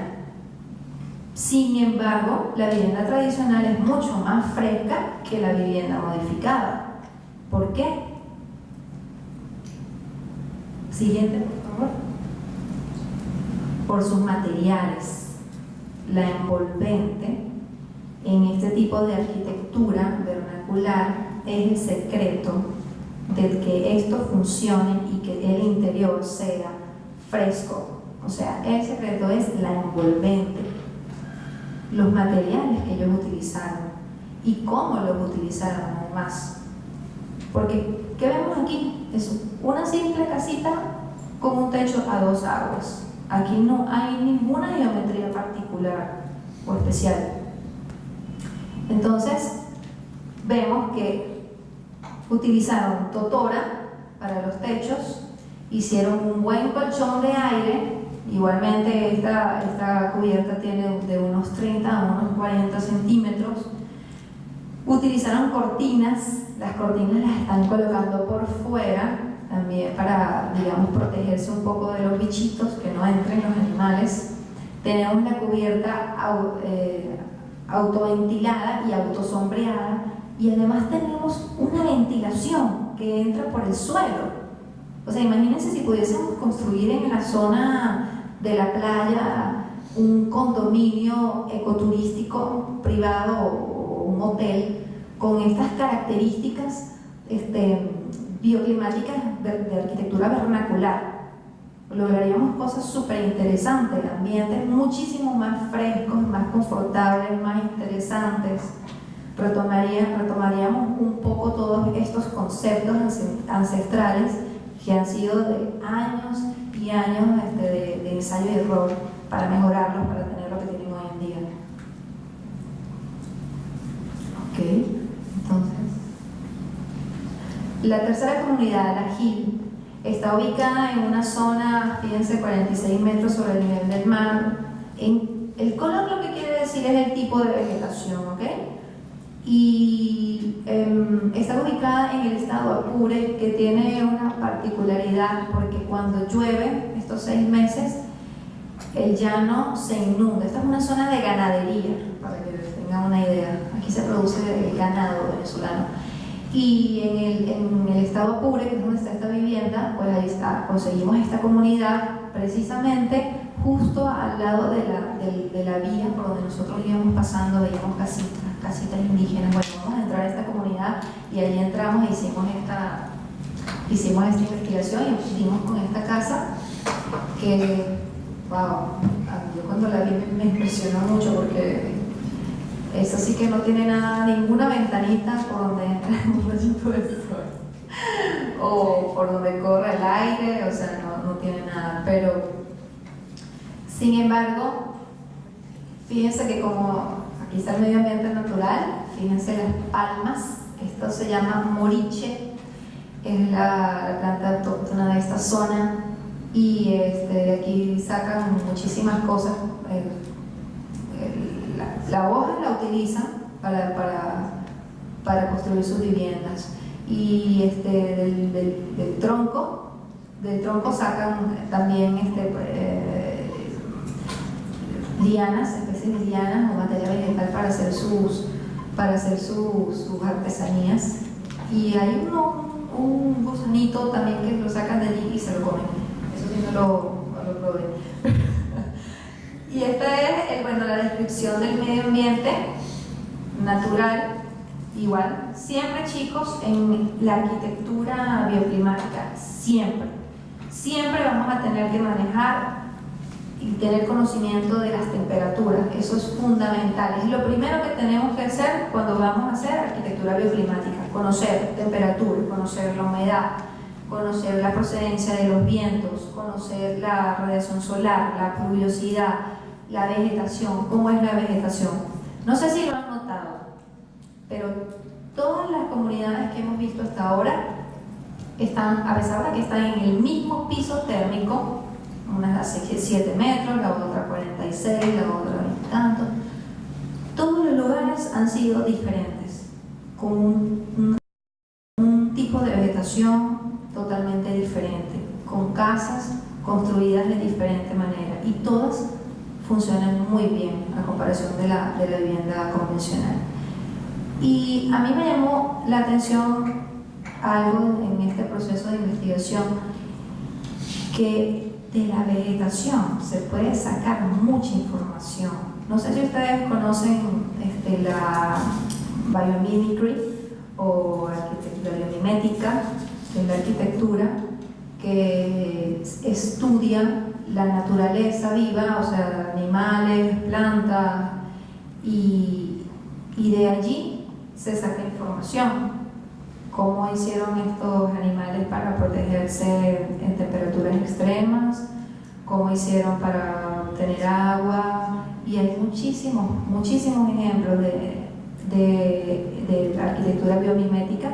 Sin embargo, la vivienda tradicional es mucho más fresca que la vivienda modificada. ¿Por qué? Siguiente, por favor. Por sus materiales. La envolvente en este tipo de arquitectura vernacular es el secreto de que esto funcione y que el interior sea fresco. O sea, el secreto es la envolvente, los materiales que ellos utilizaron y cómo los utilizaron además. Porque, ¿qué vemos aquí? Es una simple casita con un techo a 2 aguas. Aquí no hay ninguna geometría particular o especial. Entonces, vemos que utilizaron totora para los techos, hicieron un buen colchón de aire. Igualmente esta cubierta tiene de unos 30 a unos 40 centímetros. Utilizaron cortinas, las cortinas las están colocando por fuera también para, digamos, protegerse un poco de los bichitos, que no entren los animales. Tenemos la cubierta autoventilada y autosombreada, y además tenemos una ventilación que entra por el suelo. O sea, imagínense si pudiésemos construir en la zona de la playa un condominio ecoturístico privado o un hotel con estas características bioclimáticas de arquitectura vernacular. Lograríamos cosas súper interesantes, ambientes muchísimo más frescos, más confortables, más interesantes. Retomaríamos un poco todos estos conceptos ancestrales que han sido de años y años de ensayo y error para mejorarlos, para tener lo que tienen hoy en día. Ok, entonces la tercera comunidad, la Gil, está ubicada en una zona, fíjense, 46 metros sobre el nivel del mar. El color lo que quiere decir es el tipo de vegetación, ¿ok? Y está ubicada en el estado Apure, que tiene una particularidad porque cuando llueve, estos 6 meses, el llano se inunda. Esta es una zona de ganadería, para que tengan una idea. Aquí se produce el ganado venezolano. Y en el estado Apure, que es donde está esta vivienda, pues ahí está, conseguimos esta comunidad precisamente justo al lado de la vía por donde nosotros íbamos pasando. Veíamos casitas indígenas. Bueno, vamos a entrar a esta comunidad y allí entramos e hicimos esta investigación y dimos con esta casa que, wow, yo cuando la vi me impresionó mucho porque Eso sí que no tiene nada, ninguna ventanita por donde entra un rayito de sol o por donde corre el aire, o sea, no tiene nada. Pero, sin embargo, fíjense que como aquí está el medio ambiente natural, fíjense las palmas, esto se llama moriche, es la planta autóctona de esta zona, y de aquí sacan muchísimas cosas. La hoja la utilizan para construir sus viviendas, y del tronco sacan también lianas, especies de lianas o materia vegetal para hacer sus artesanías. Y hay un gusanito también que lo sacan de allí y se lo comen. Eso sí no lo probé. Y esta es la descripción del medio ambiente natural. Igual, siempre, chicos, en la arquitectura bioclimática, siempre vamos a tener que manejar y tener conocimiento de las temperaturas. Eso es fundamental, es lo primero que tenemos que hacer cuando vamos a hacer arquitectura bioclimática: conocer temperatura, conocer la humedad, conocer la procedencia de los vientos, conocer la radiación solar, la pluviosidad, la vegetación, cómo es la vegetación. No sé si lo han notado, pero todas las comunidades que hemos visto hasta ahora están, a pesar de que están en el mismo piso térmico, una hace 7 metros, la otra 46, la otra 20 y tanto, todos los lugares han sido diferentes, con un tipo de vegetación totalmente diferente, con casas construidas de diferente manera, y todas funcionan muy bien a comparación de la vivienda convencional. Y a mí me llamó la atención algo en este proceso de investigación, que de la vegetación se puede sacar mucha información. No sé si ustedes conocen la biomimicry o arquitectura biomimética, que es la arquitectura que estudia la naturaleza viva, o sea, animales, plantas, y de allí se saca información. Cómo hicieron estos animales para protegerse en temperaturas extremas, cómo hicieron para obtener agua, y hay muchísimos ejemplos de arquitectura biomimética.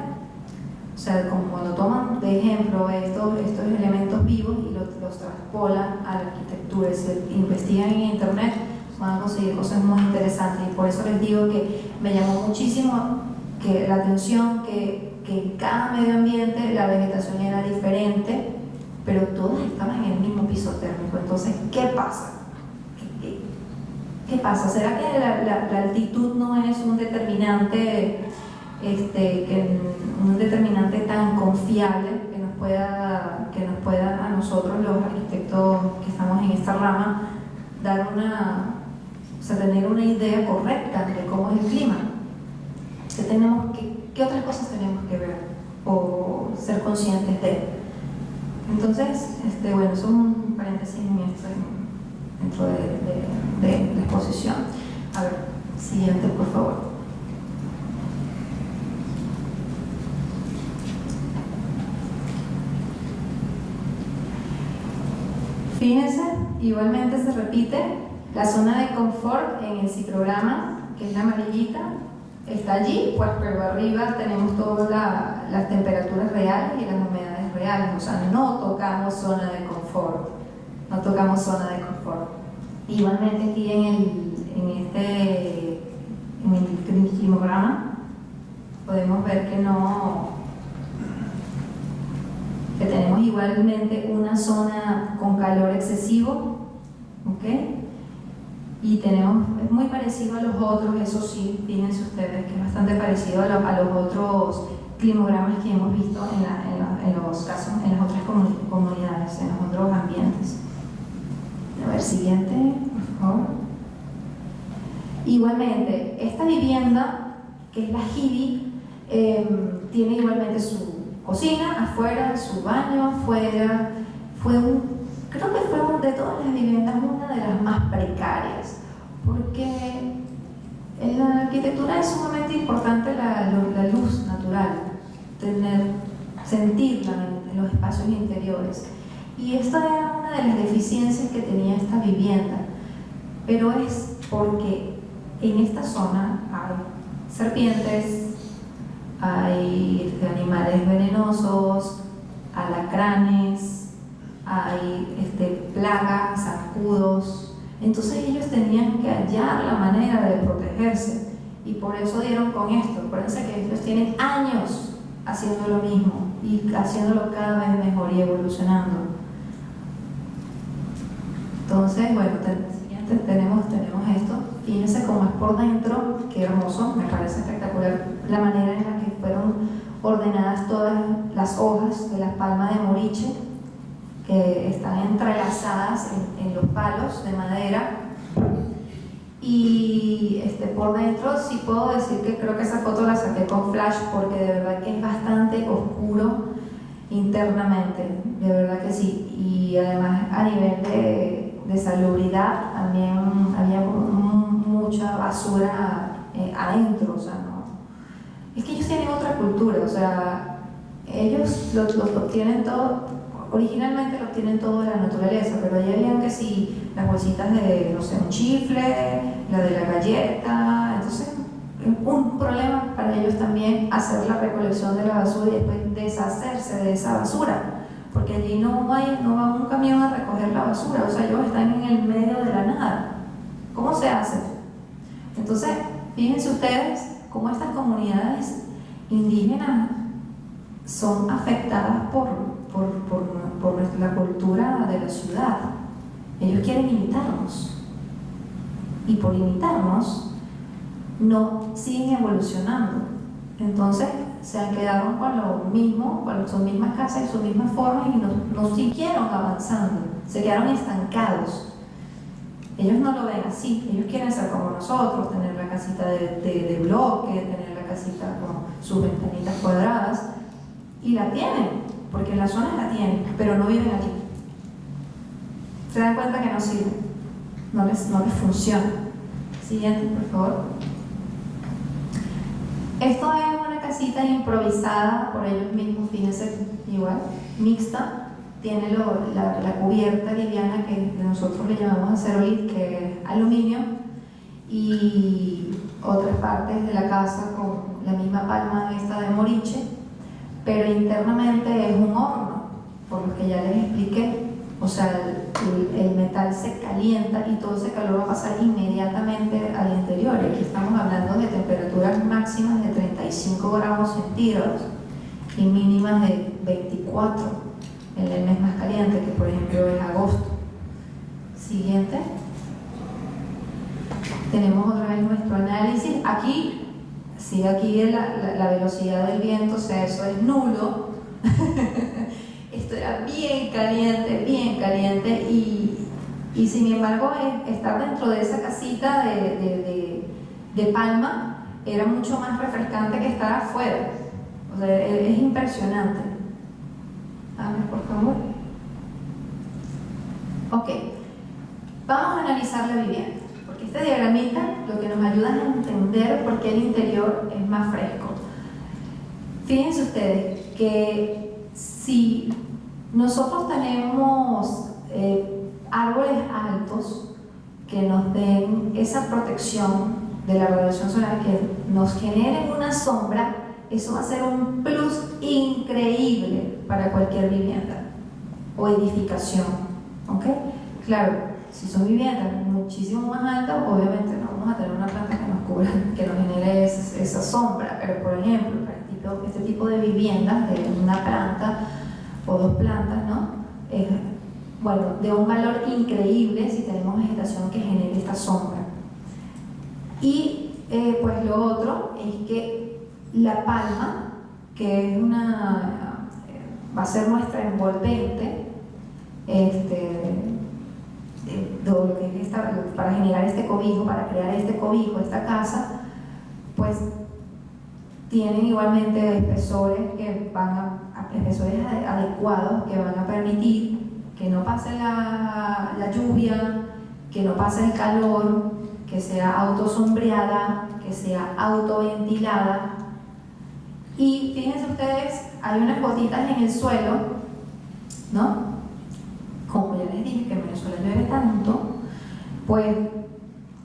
O sea, como cuando toman de ejemplo estos elementos vivos y los traspolan a la arquitectura. Si investigan en internet van a conseguir cosas muy interesantes, y por eso les digo que me llamó muchísimo la atención que en cada medio ambiente la vegetación era diferente, pero todas estaban en el mismo piso térmico. Entonces, ¿qué pasa? ¿Qué pasa? ¿Será que la altitud no es un determinante, un determinante tan confiable que nos pueda a nosotros, los arquitectos que estamos en esta rama, dar tener una idea correcta de cómo es el clima? ¿Qué otras cosas tenemos que ver o ser conscientes de? Entonces, bueno, eso es un paréntesis dentro de la exposición. A ver, siguiente, por favor. Fíjense, igualmente se repite la zona de confort en el ciclograma, que es la amarillita. Está allí, pues, pero arriba tenemos todas las temperaturas reales y las humedades reales. O sea, no tocamos zona de confort. Igualmente aquí en el climograma podemos ver que tenemos igualmente una zona con calor excesivo, ¿ok? Y es muy parecido a los otros, eso sí, fíjense ustedes que es bastante parecido a los otros climogramas que hemos visto en los casos, en las otras comunidades, en los otros ambientes. A ver, siguiente, por favor. Igualmente, esta vivienda, que es la Hibi, tiene igualmente su cocina afuera, su baño afuera. Creo que fue de todas las viviendas una de las más precarias, porque En la arquitectura es sumamente importante la luz natural, sentirla en los espacios interiores. Y esta era una de las deficiencias que tenía esta vivienda, pero es porque en esta zona hay serpientes, hay animales venenosos, alacranes, hay plagas, zancudos. Entonces ellos tenían que hallar la manera de protegerse y por eso dieron con esto. Acuérdense que ellos tienen años haciendo lo mismo y haciéndolo cada vez mejor y evolucionando. Entonces, bueno, tenemos esto. Fíjense cómo es por dentro, qué hermoso, me parece espectacular la manera en la que fueron ordenadas todas las hojas de las palmas de moriche, que están entrelazadas en los palos de madera. Y por dentro sí puedo decir que creo que esa foto la saqué con flash porque de verdad que es bastante oscuro internamente, de verdad que sí. Y además a nivel de salubridad también había mucha basura adentro, o sea, no. Es que ellos tienen otra cultura, o sea, ellos lo obtienen todo. Originalmente lo obtienen todo de la naturaleza, pero ya veían que si las bolsitas de, no sé, un chifle, la de la galleta, entonces es un problema para ellos también hacer la recolección de la basura y después deshacerse de esa basura, porque allí no va un camión a recoger la basura, o sea, ellos están en el medio de la nada. ¿Cómo se hace? Entonces, fíjense ustedes cómo estas comunidades indígenas son afectadas por la cultura de la ciudad. Ellos quieren imitarnos y por imitarnos no siguen evolucionando. Entonces se quedaron con lo mismo, con sus mismas casas y sus mismas formas y no siguieron avanzando, se quedaron estancados. Ellos no lo ven así, ellos quieren ser como nosotros, tener la casita de bloque, tener la casita con sus ventanitas cuadradas, y la tienen, porque en las zonas la tienen, pero no viven allí. Se dan cuenta que no sirve, no les funciona. Siguiente, por favor. Esto es una casita improvisada por ellos mismos, fíjense, igual, mixta. Tiene la cubierta liviana que nosotros le llamamos acerolit, que es aluminio, y otras partes de la casa con la misma palma esta de moriche, pero internamente es un horno, por lo que ya les expliqué. O sea, el metal se calienta y todo ese calor va a pasar inmediatamente al interior. Y aquí estamos hablando de temperaturas máximas de 35 grados centígrados y mínimas de 24 en el mes más caliente, que por ejemplo es agosto. Siguiente. Tenemos otra vez nuestro análisis. Aquí la velocidad del viento, o sea, eso es nulo. Esto era bien caliente y sin embargo estar dentro de esa casita de palma era mucho más refrescante que estar afuera. O sea, es impresionante. Por favor. Ok, vamos a analizar la vivienda, porque este diagramita lo que nos ayuda es a entender por qué el interior es más fresco. Fíjense ustedes que si nosotros tenemos árboles altos que nos den esa protección de la radiación solar, que nos generen una sombra, eso va a ser un plus increíble para cualquier vivienda o edificación. ¿Ok? Claro, si son viviendas muchísimo más altas, obviamente no vamos a tener una planta que nos cubra, que nos genere esa sombra, pero por ejemplo, para este tipo de viviendas de una planta o dos plantas, ¿no? Bueno, de un valor increíble si tenemos vegetación que genere esta sombra. Y pues lo otro es que la palma, que es va a ser nuestra envolvente, lo que es para generar este cobijo, para crear este cobijo, esta casa, pues tienen igualmente espesores espesores adecuados que van a permitir que no pase la lluvia, que no pase el calor, que sea autosombreada, que sea autoventilada. Y fíjense ustedes, hay unas gotitas en el suelo, ¿no? Como ya les dije que en Venezuela llueve tanto, pues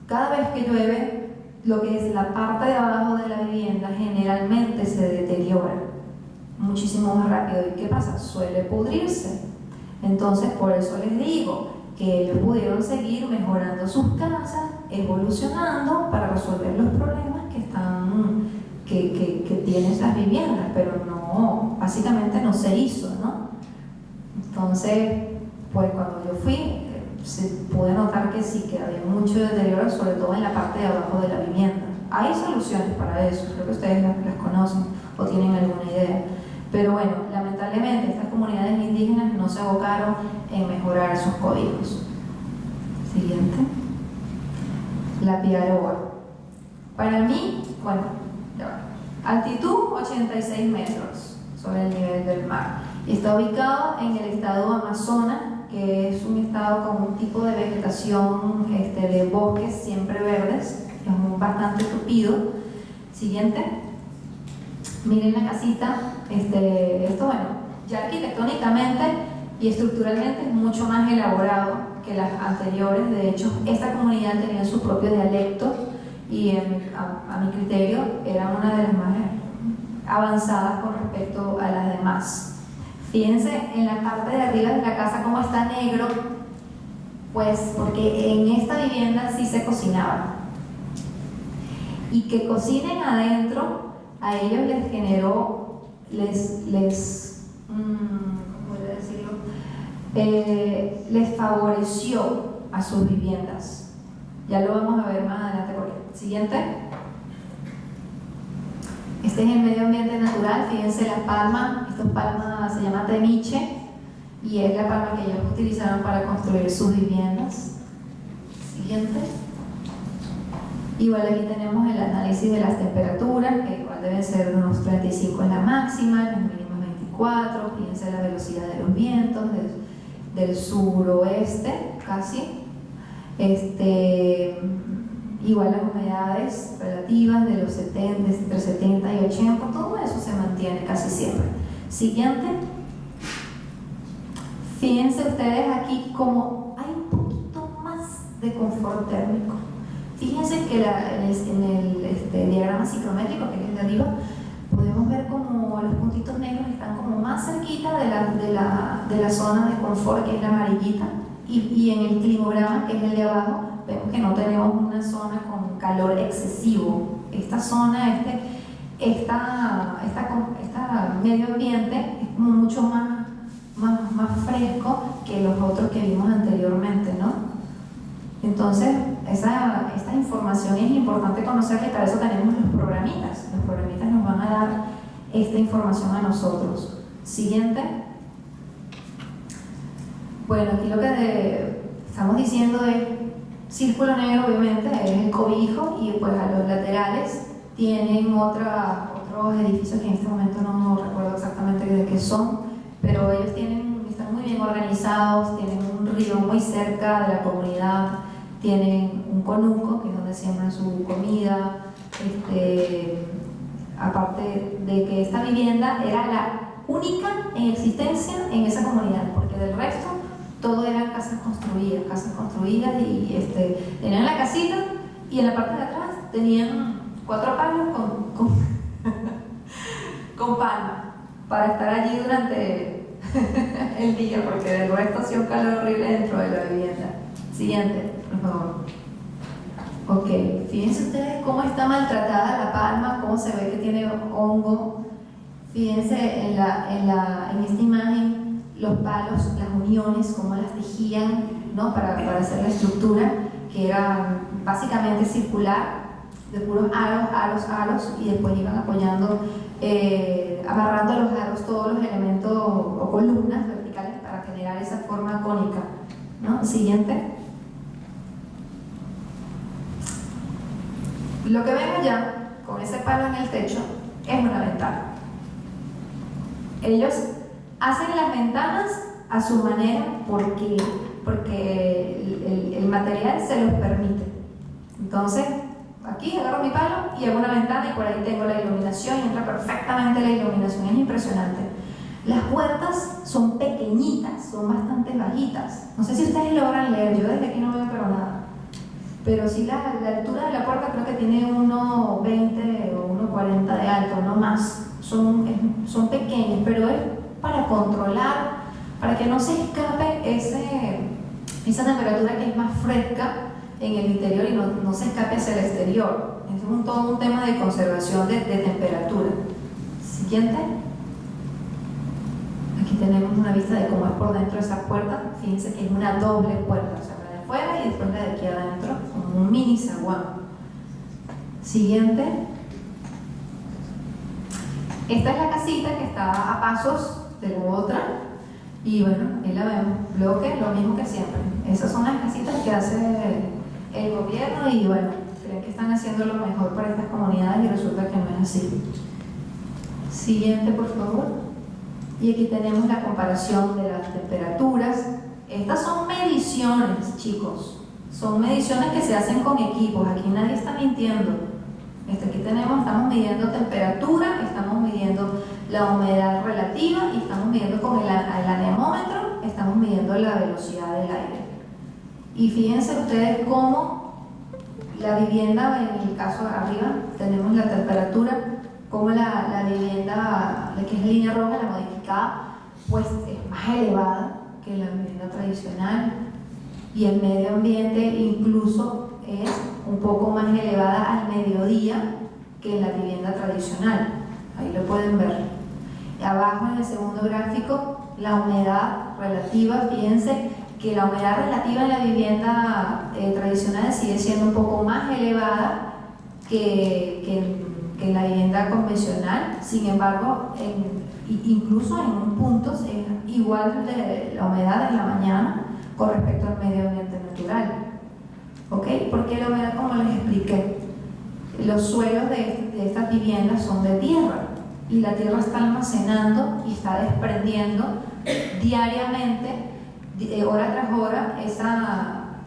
cada vez que llueve, lo que es la parte de abajo de la vivienda generalmente se deteriora muchísimo más rápido. ¿Y qué pasa? Suele pudrirse. Entonces, por eso les digo que ellos pudieron seguir mejorando sus casas, evolucionando para resolver los problemas que tienen las viviendas, pero no, básicamente no se hizo, ¿no? Entonces, pues cuando yo fui, se pude notar que sí, que había mucho deterioro, sobre todo en la parte de abajo de la vivienda. Hay soluciones para eso, creo que ustedes las conocen o tienen alguna idea. Pero bueno, lamentablemente estas comunidades indígenas no se abocaron en mejorar sus códigos. Siguiente. La Piaroa. Para mí, bueno, ya va. Altitud 86 metros sobre el nivel del mar. Está ubicado en el estado Amazonas, que es un estado con un tipo de vegetación de bosques siempre verdes, es bastante tupido. Siguiente. Miren la casita, esto bueno, ya arquitectónicamente y estructuralmente es mucho más elaborado que las anteriores. De hecho, esta comunidad tenía su propio dialecto y a mi criterio era una de las más avanzadas con respecto a las demás. Fíjense en la parte de arriba de la casa cómo está negro, pues porque en esta vivienda sí se cocinaba. Y que cocinen adentro, a ellos les generó, ¿cómo voy a decirlo? Les favoreció a sus viviendas. Ya lo vamos a ver más adelante. Siguiente. Este es el medio ambiente natural. Fíjense la palma. Esta palma se llama temiche y es la palma que ellos utilizaron para construir sus viviendas. Siguiente. Igual aquí tenemos el análisis de las temperaturas, que igual deben ser unos 35 en la máxima, los mínimos 24. Fíjense la velocidad de los vientos del suroeste casi. Igual las humedades relativas de los 70, entre 70 y 80, todo eso se mantiene casi siempre. Siguiente. Fíjense ustedes aquí como hay un poquito más de confort térmico. Fíjense que en el diagrama ciclométrico que es el de arriba, podemos ver como los puntitos negros están como más cerquita de la zona de confort, que es la amarillita, y en el climograma, que es el de abajo, vemos que no tenemos una zona con calor excesivo. Esta zona, esta medio ambiente es como mucho más fresco que los otros que vimos anteriormente, ¿no? Entonces, esta información es importante conocerla y para eso tenemos los programitas. Los programitas nos van a dar esta información a nosotros. Siguiente. Bueno, aquí lo que estamos diciendo es círculo negro, obviamente, es el cobijo, y pues a los laterales tienen otros edificios que en este momento no recuerdo exactamente de qué son, pero ellos están muy bien organizados, tienen un río muy cerca de la comunidad, tienen un conuco, que es donde siembran su comida. Aparte de que esta vivienda era la única en existencia en esa comunidad, porque del resto todo eran casas construidas y tenían la casita y en la parte de atrás tenían 4 palos con palma para estar allí durante el día, porque del resto hacía un calor horrible dentro de la vivienda. Siguiente, por favor. Ok, fíjense ustedes cómo está maltratada la palma, cómo se ve que tiene hongo. Fíjense en esta imagen los palos, las uniones, cómo las tejían, ¿no? para hacer la estructura, que era básicamente circular, de puros aros, y después iban apoyando, amarrando a los aros todos los elementos o columnas verticales para generar esa forma cónica, ¿no? Siguiente. Lo que ven allá, con ese palo en el techo, es una ventana. Ellos hacen las ventanas a su manera porque el material se los permite, Entonces, aquí agarro mi palo y hago una ventana y por ahí tengo la iluminación y entra perfectamente la iluminación, es impresionante. Las puertas son pequeñitas, son bastante bajitas. No sé si ustedes logran leer, yo desde aquí no veo pero nada. Pero sí la altura de la puerta creo que tiene 1,20 o 1,40 de alto, no más. Son pequeñas, pero es para controlar, para que no se escape esa temperatura que es más fresca en el interior y no se escape hacia el exterior. Es todo un tema de conservación de temperatura. Siguiente. Aquí tenemos una vista de cómo es por dentro esa puerta. Fíjense que es una doble puerta, o sea, la de afuera y después la de aquí adentro, como un mini zaguán. Siguiente. Esta es la casita que está a pasos de la otra. Y bueno, ahí la vemos. Bloque, lo mismo que siempre. Esas son las casitas que hace el gobierno y bueno, creen que están haciendo lo mejor para estas comunidades y resulta que no es así. Siguiente, por favor. Y aquí tenemos la comparación de las temperaturas. Estas son mediciones, chicos. Son mediciones que se hacen con equipos. Aquí nadie está mintiendo. Aquí estamos midiendo temperatura, estamos midiendo la humedad relativa y estamos midiendo con el anemómetro, estamos midiendo la velocidad del aire. Y fíjense ustedes cómo la vivienda, en el caso de arriba, tenemos la temperatura, como la vivienda, que es línea roja, la modificada, pues es más elevada que la vivienda tradicional, y el medio ambiente incluso es un poco más elevada al mediodía que en la vivienda tradicional. Ahí lo pueden ver. Abajo en el segundo gráfico, la humedad relativa. Fíjense que la humedad relativa en la vivienda tradicional sigue siendo un poco más elevada que en la vivienda convencional. Sin embargo, incluso en un punto es igual de la humedad en la mañana con respecto al medio ambiente natural. ¿Ok? Porque la humedad, como les expliqué, los suelos de estas viviendas son de tierra y la tierra está almacenando y está desprendiendo diariamente, hora tras hora,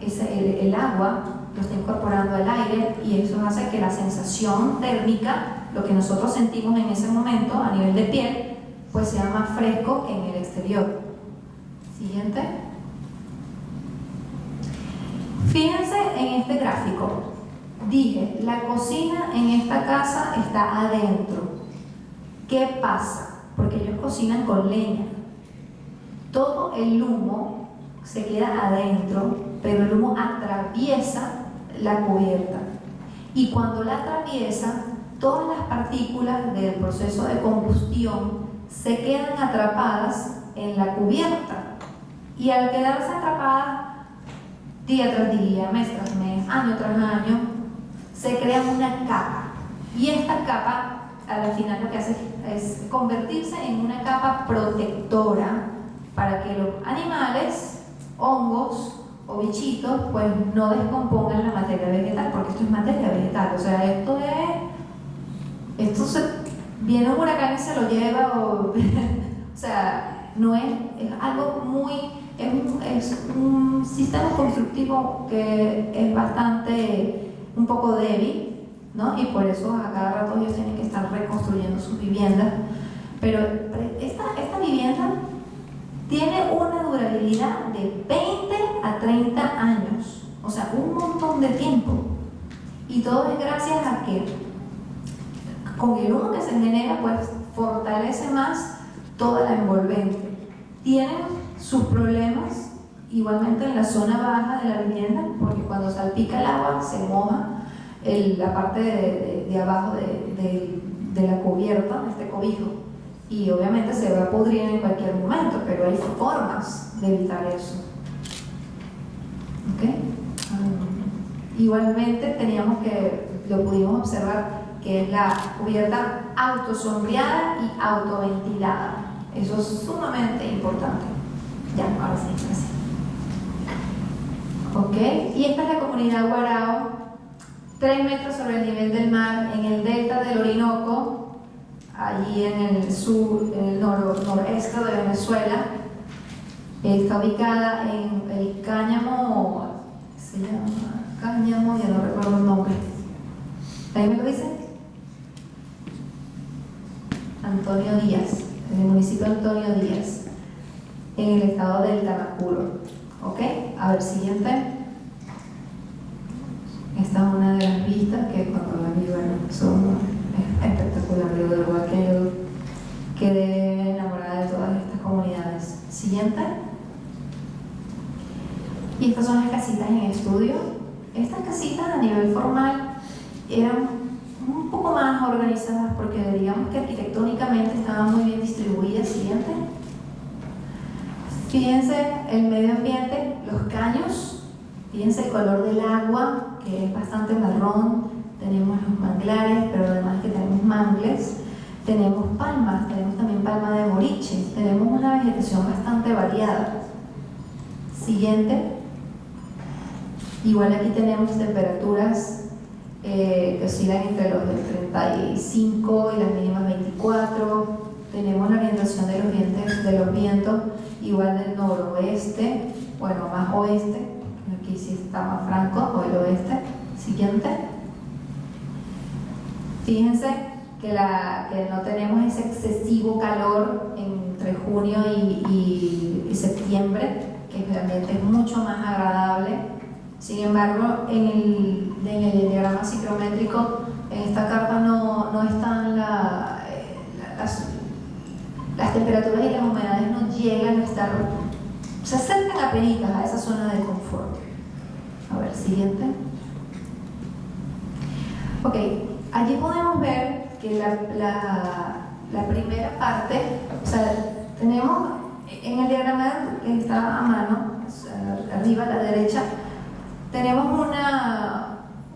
el agua lo está incorporando al aire, y eso hace que la sensación térmica, lo que nosotros sentimos en ese momento a nivel de piel, pues sea más fresco que en el exterior. Siguiente. Fíjense en este gráfico. Dije, la cocina en esta casa está adentro. ¿Qué pasa? Porque ellos cocinan con leña. Todo el humo se queda adentro, pero el humo atraviesa la cubierta. Y cuando la atraviesa, todas las partículas del proceso de combustión se quedan atrapadas en la cubierta. Y al quedarse atrapadas, día tras día, mes tras mes, año tras año, se crea una capa. Y esta capa, al final, lo que hace es convertirse en una capa protectora para que los animales, hongos o bichitos, pues no descompongan la materia vegetal, porque esto es materia vegetal. O sea, viene un huracán y se lo lleva, o sea, no es algo muy... Es un sistema constructivo que es bastante, un poco débil, ¿no? Y por eso a cada rato ellos tienen que estar reconstruyendo sus viviendas. Pero esta vivienda tiene una durabilidad de 20 a 30 años, o sea, un montón de tiempo. Y todo es gracias a que con el humo que se genera, pues fortalece más toda la envolvente. Tienen sus problemas igualmente en la zona baja de la vivienda, porque cuando salpica el agua se moja la parte de abajo de la cubierta, de este cobijo, y obviamente se va a pudrir en cualquier momento, pero hay formas de evitar eso. ¿Okay? Igualmente lo pudimos observar, que es la cubierta autosombreada y autoventilada. Eso es sumamente importante. Ya, ahora sí, así. ¿Ok? Y esta es la comunidad Guarao, 3 metros sobre el nivel del mar, en el delta del Orinoco, allí en el sur, en el noreste de Venezuela. Está ubicada en el cáñamo, ¿qué se llama? cáñamo, ya no recuerdo el nombre. ¿Ahí me lo dice? Antonio Díaz, en el municipio de Antonio Díaz, en el estado del Tanaculo. ¿Ok? A ver, siguiente. Esta es una de las vistas que cuando la vi, bueno, son espectaculares. Yo de verdad que yo quedé enamorada de todas estas comunidades. Siguiente. Y estas son las casitas en estudio. Estas casitas a nivel formal eran un poco más organizadas porque digamos que arquitectónicamente estaban muy bien distribuidas. Siguiente. Fíjense el medio ambiente, los caños, fíjense el color del agua, que es bastante marrón, tenemos los manglares, pero además que tenemos mangles, tenemos palmas, tenemos también palma de boliche, tenemos una vegetación bastante variada. Siguiente. Igual aquí tenemos temperaturas que oscilan entre los del 35 y las mínimas 24. Tenemos la orientación de los vientos, igual del noroeste, bueno, más oeste, aquí sí está más franco, o el oeste. Siguiente. Fíjense que no tenemos ese excesivo calor entre junio y septiembre, que realmente es mucho más agradable. Sin embargo, en el diagrama ciclométrico, en esta carta no están las temperaturas y las humedades no llegan a estar, se acercan apenas a esa zona de confort. A ver, siguiente. Ok, allí podemos ver que la primera parte, o sea, tenemos en el diagrama que está a mano, arriba a la derecha, tenemos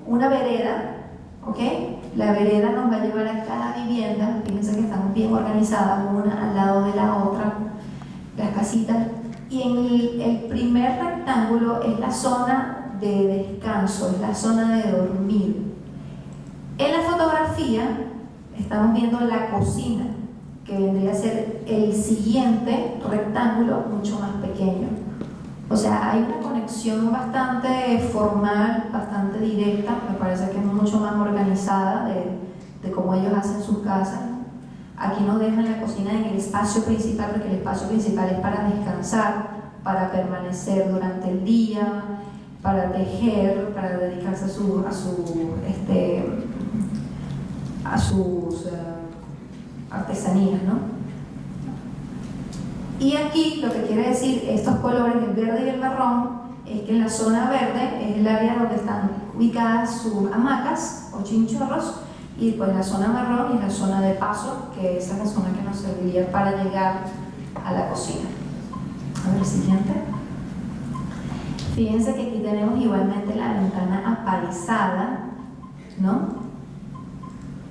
una vereda, ¿ok? La vereda nos va a llevar a cada vivienda, fíjense que están bien organizadas, una al lado de la otra, las casitas, y en el primer rectángulo es la zona de descanso, es la zona de dormir. En la fotografía estamos viendo la cocina, que vendría a ser el siguiente rectángulo mucho más pequeño. O sea, hay una conexión bastante formal, bastante directa, me parece que es mucho más organizada de cómo ellos hacen sus casas. Aquí nos dejan la cocina en el espacio principal, porque el espacio principal es para descansar, para permanecer durante el día, para tejer, para dedicarse a sus artesanías, ¿no? Y aquí lo que quiere decir estos colores, el verde y el marrón, es que en la zona verde es el área donde están ubicadas sus hamacas o chinchorros, y pues la zona marrón es la zona de paso, que esa es la zona que nos serviría para llegar a la cocina. A ver, siguiente. Fíjense que aquí tenemos igualmente la ventana apaisada, ¿no?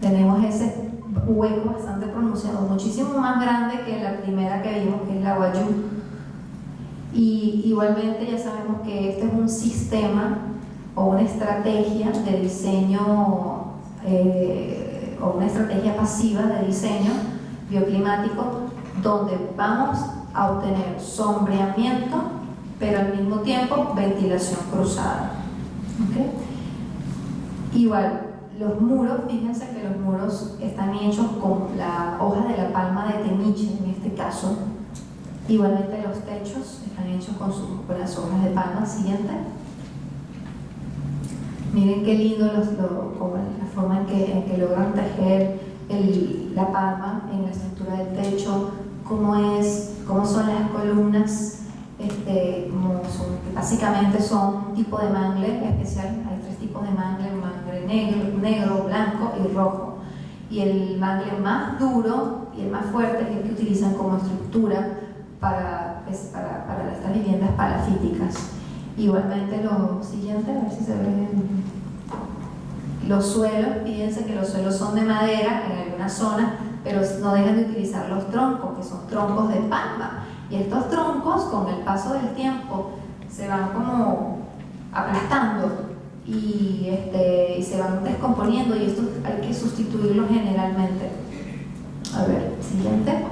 Tenemos ese hueco bastante pronunciado, muchísimo más grande que la primera que vimos, que es la Guayú. Y igualmente ya sabemos que este es un sistema o una estrategia de diseño o una estrategia pasiva de diseño bioclimático, donde vamos a obtener sombreamiento, pero al mismo tiempo ventilación cruzada. ¿Okay? Igual, los muros, fíjense que los muros están hechos con la hoja de la palma de temiche, en este caso. Igualmente los techos están hechos con las hojas de palma. Siguiente. Miren qué lindo como la forma en que logran tejer la palma en la estructura del techo, cómo son las columnas, que básicamente son un tipo de mangle especial. Hay tres tipos de mangle: negro, blanco y rojo. Y el mangle más duro y el más fuerte es el que utilizan como estructura para estas viviendas palafíticas. Igualmente lo siguiente, a ver si se ven los suelos. Fíjense que los suelos son de madera en algunas zonas, pero no dejan de utilizar los troncos, que son troncos de palma. Y estos troncos, con el paso del tiempo, se van como aplastando y se van descomponiendo, y esto hay que sustituirlo generalmente. A ver, siguiente.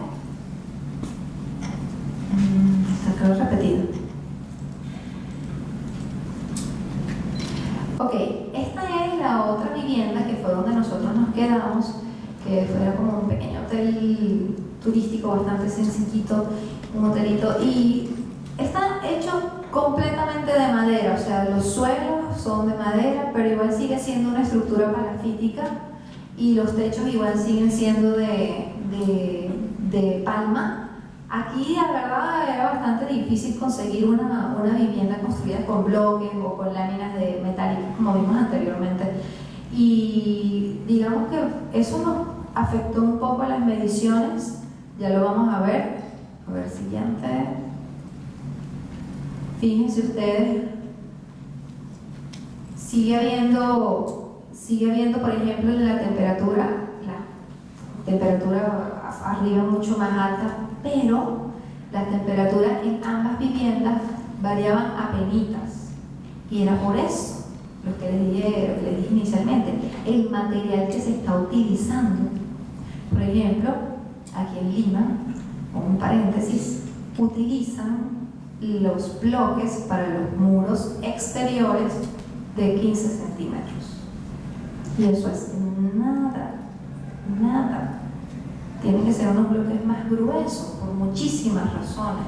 Está repetido. fue donde nosotros nos quedamos, que fuera como un pequeño hotel turístico bastante sencillito, un hotelito, y está hecho completamente de madera, o sea, los suelos son de madera, pero igual sigue siendo una estructura palafítica y los techos igual siguen siendo de palma. Aquí la verdad era bastante difícil conseguir una vivienda construida con bloques o con láminas de metálicas como vimos anteriormente, y digamos que eso nos afectó un poco las mediciones. Ya lo vamos a ver siguiente. Fíjense ustedes, sigue habiendo por ejemplo la temperatura arriba mucho más alta, pero las temperaturas en ambas viviendas variaban apenitas, y era por eso lo que les dije inicialmente, el material que se está utilizando. Por ejemplo, aquí en Lima, con un paréntesis, utilizan los bloques para los muros exteriores de 15 centímetros, y eso es nada. Tienen que ser unos bloques más gruesos por muchísimas razones,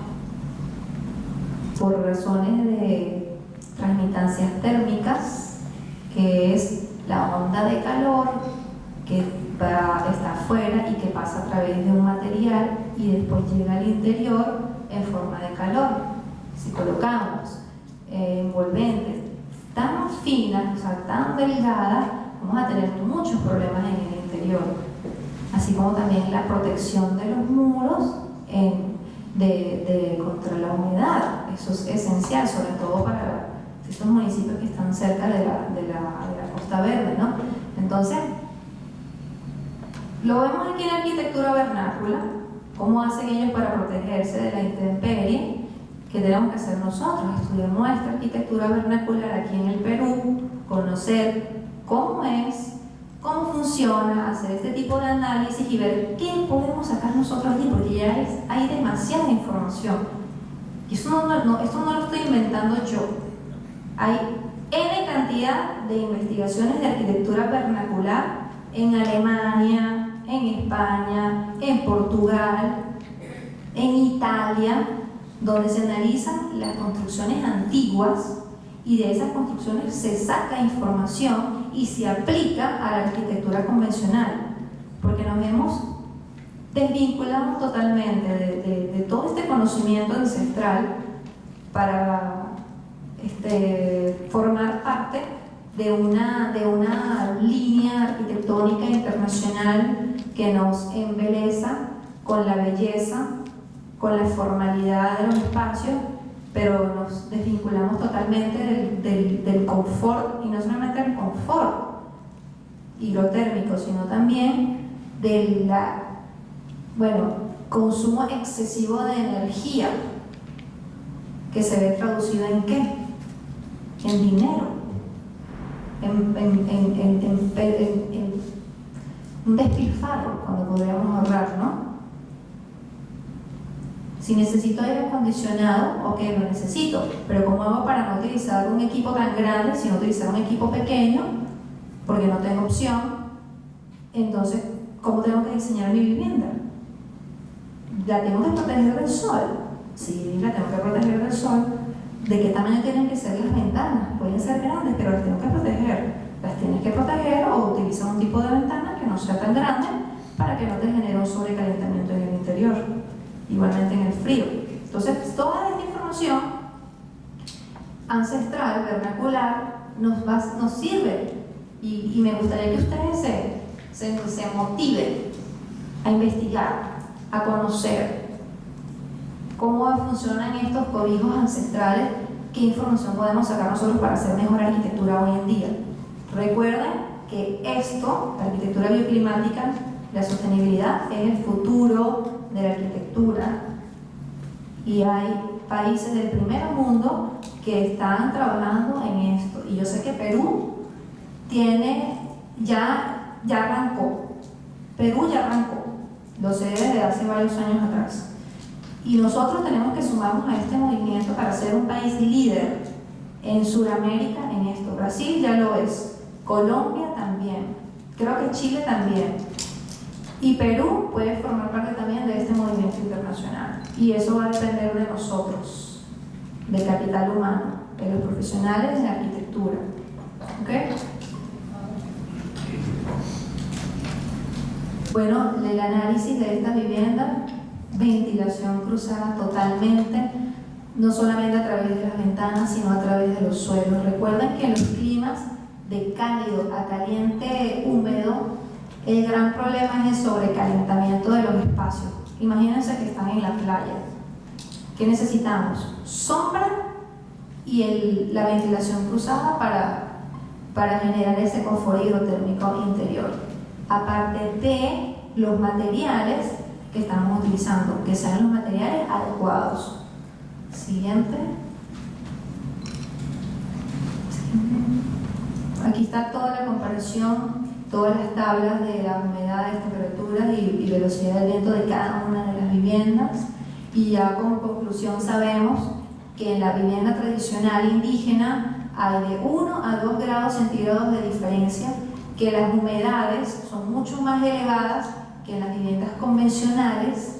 por razones de transmitancias térmicas, que es la onda de calor que está afuera y que pasa a través de un material y después llega al interior en forma de calor. Si colocamos envolventes tan finas, o sea, tan delgadas, vamos a tener muchos problemas en el interior, así como también la protección de los muros contra la humedad. Eso es esencial, sobre todo para estos municipios que están cerca de la Costa Verde, ¿no? Entonces, lo vemos aquí en la arquitectura vernácula, cómo hacen ellos para protegerse de la intemperie. ¿Qué tenemos que hacer nosotros? Estudiar nuestra arquitectura vernacular aquí en el Perú, conocer cómo es, cómo funciona, hacer este tipo de análisis y ver qué podemos sacar nosotros aquí, porque ya hay demasiada información. Y esto no lo estoy inventando yo. Hay N cantidad de investigaciones de arquitectura vernacular en Alemania, en España, en Portugal, en Italia, donde se analizan las construcciones antiguas y de esas construcciones se saca información y se aplica a la arquitectura convencional, porque nos hemos desvinculado totalmente de todo este conocimiento ancestral para formar parte de una línea arquitectónica internacional que nos embeleza con la belleza, con la formalidad de los espacios, pero nos desvinculamos totalmente del confort, y no solamente del confort hidrotérmico, sino también del consumo excesivo de energía, que se ve traducido en ¿qué? En dinero, en un despilfarro, cuando podríamos ahorrar, ¿no? Si necesito aire acondicionado, ok, lo necesito, pero ¿cómo hago para no utilizar un equipo tan grande, sino utilizar un equipo pequeño? Porque no tengo opción. Entonces, ¿cómo tengo que diseñar mi vivienda? ¿La tengo que proteger del sol? Sí, la tengo que proteger del sol. ¿De qué tamaño tienen que ser las ventanas? Pueden ser grandes, pero las tengo que proteger. Las tienes que proteger, o utiliza un tipo de ventana que no sea tan grande para que no te genere un sobrecalentamiento en el interior. Igualmente en el frío. Entonces, toda esta información ancestral, vernacular, nos sirve, y me gustaría que ustedes se motiven a investigar, a conocer cómo funcionan estos cobijos ancestrales, qué información podemos sacar nosotros para hacer mejor arquitectura hoy en día. Recuerden que esto, la arquitectura bioclimática, la sostenibilidad, es el futuro de la arquitectura, y hay países del primer mundo que están trabajando en esto, y yo sé que Perú ya arrancó. Perú ya arrancó, lo sé desde hace varios años atrás, y nosotros tenemos que sumarnos a este movimiento para ser un país líder en Sudamérica en esto. Brasil ya lo es, Colombia también, Creo que Chile también. Y Perú puede formar parte también de este movimiento internacional. Y eso va a depender de nosotros, del capital humano, de los profesionales de arquitectura. ¿Okay? Bueno, el análisis de esta vivienda, ventilación cruzada totalmente, no solamente a través de las ventanas, sino a través de los suelos. Recuerden que en los climas de cálido a caliente húmedo, el gran problema es el sobrecalentamiento de los espacios. Imagínense que están en la playa. ¿Qué necesitamos? Sombra y la ventilación cruzada para generar ese confort hidrotérmico interior. Aparte de los materiales que estamos utilizando, que sean los materiales adecuados. Siguiente. Aquí está toda la comparación, todas las tablas de las humedades, temperaturas y velocidad del viento de cada una de las viviendas. Y ya como conclusión sabemos que en la vivienda tradicional indígena hay de 1 a 2 grados centígrados de diferencia, que las humedades son mucho más elevadas que en las viviendas convencionales,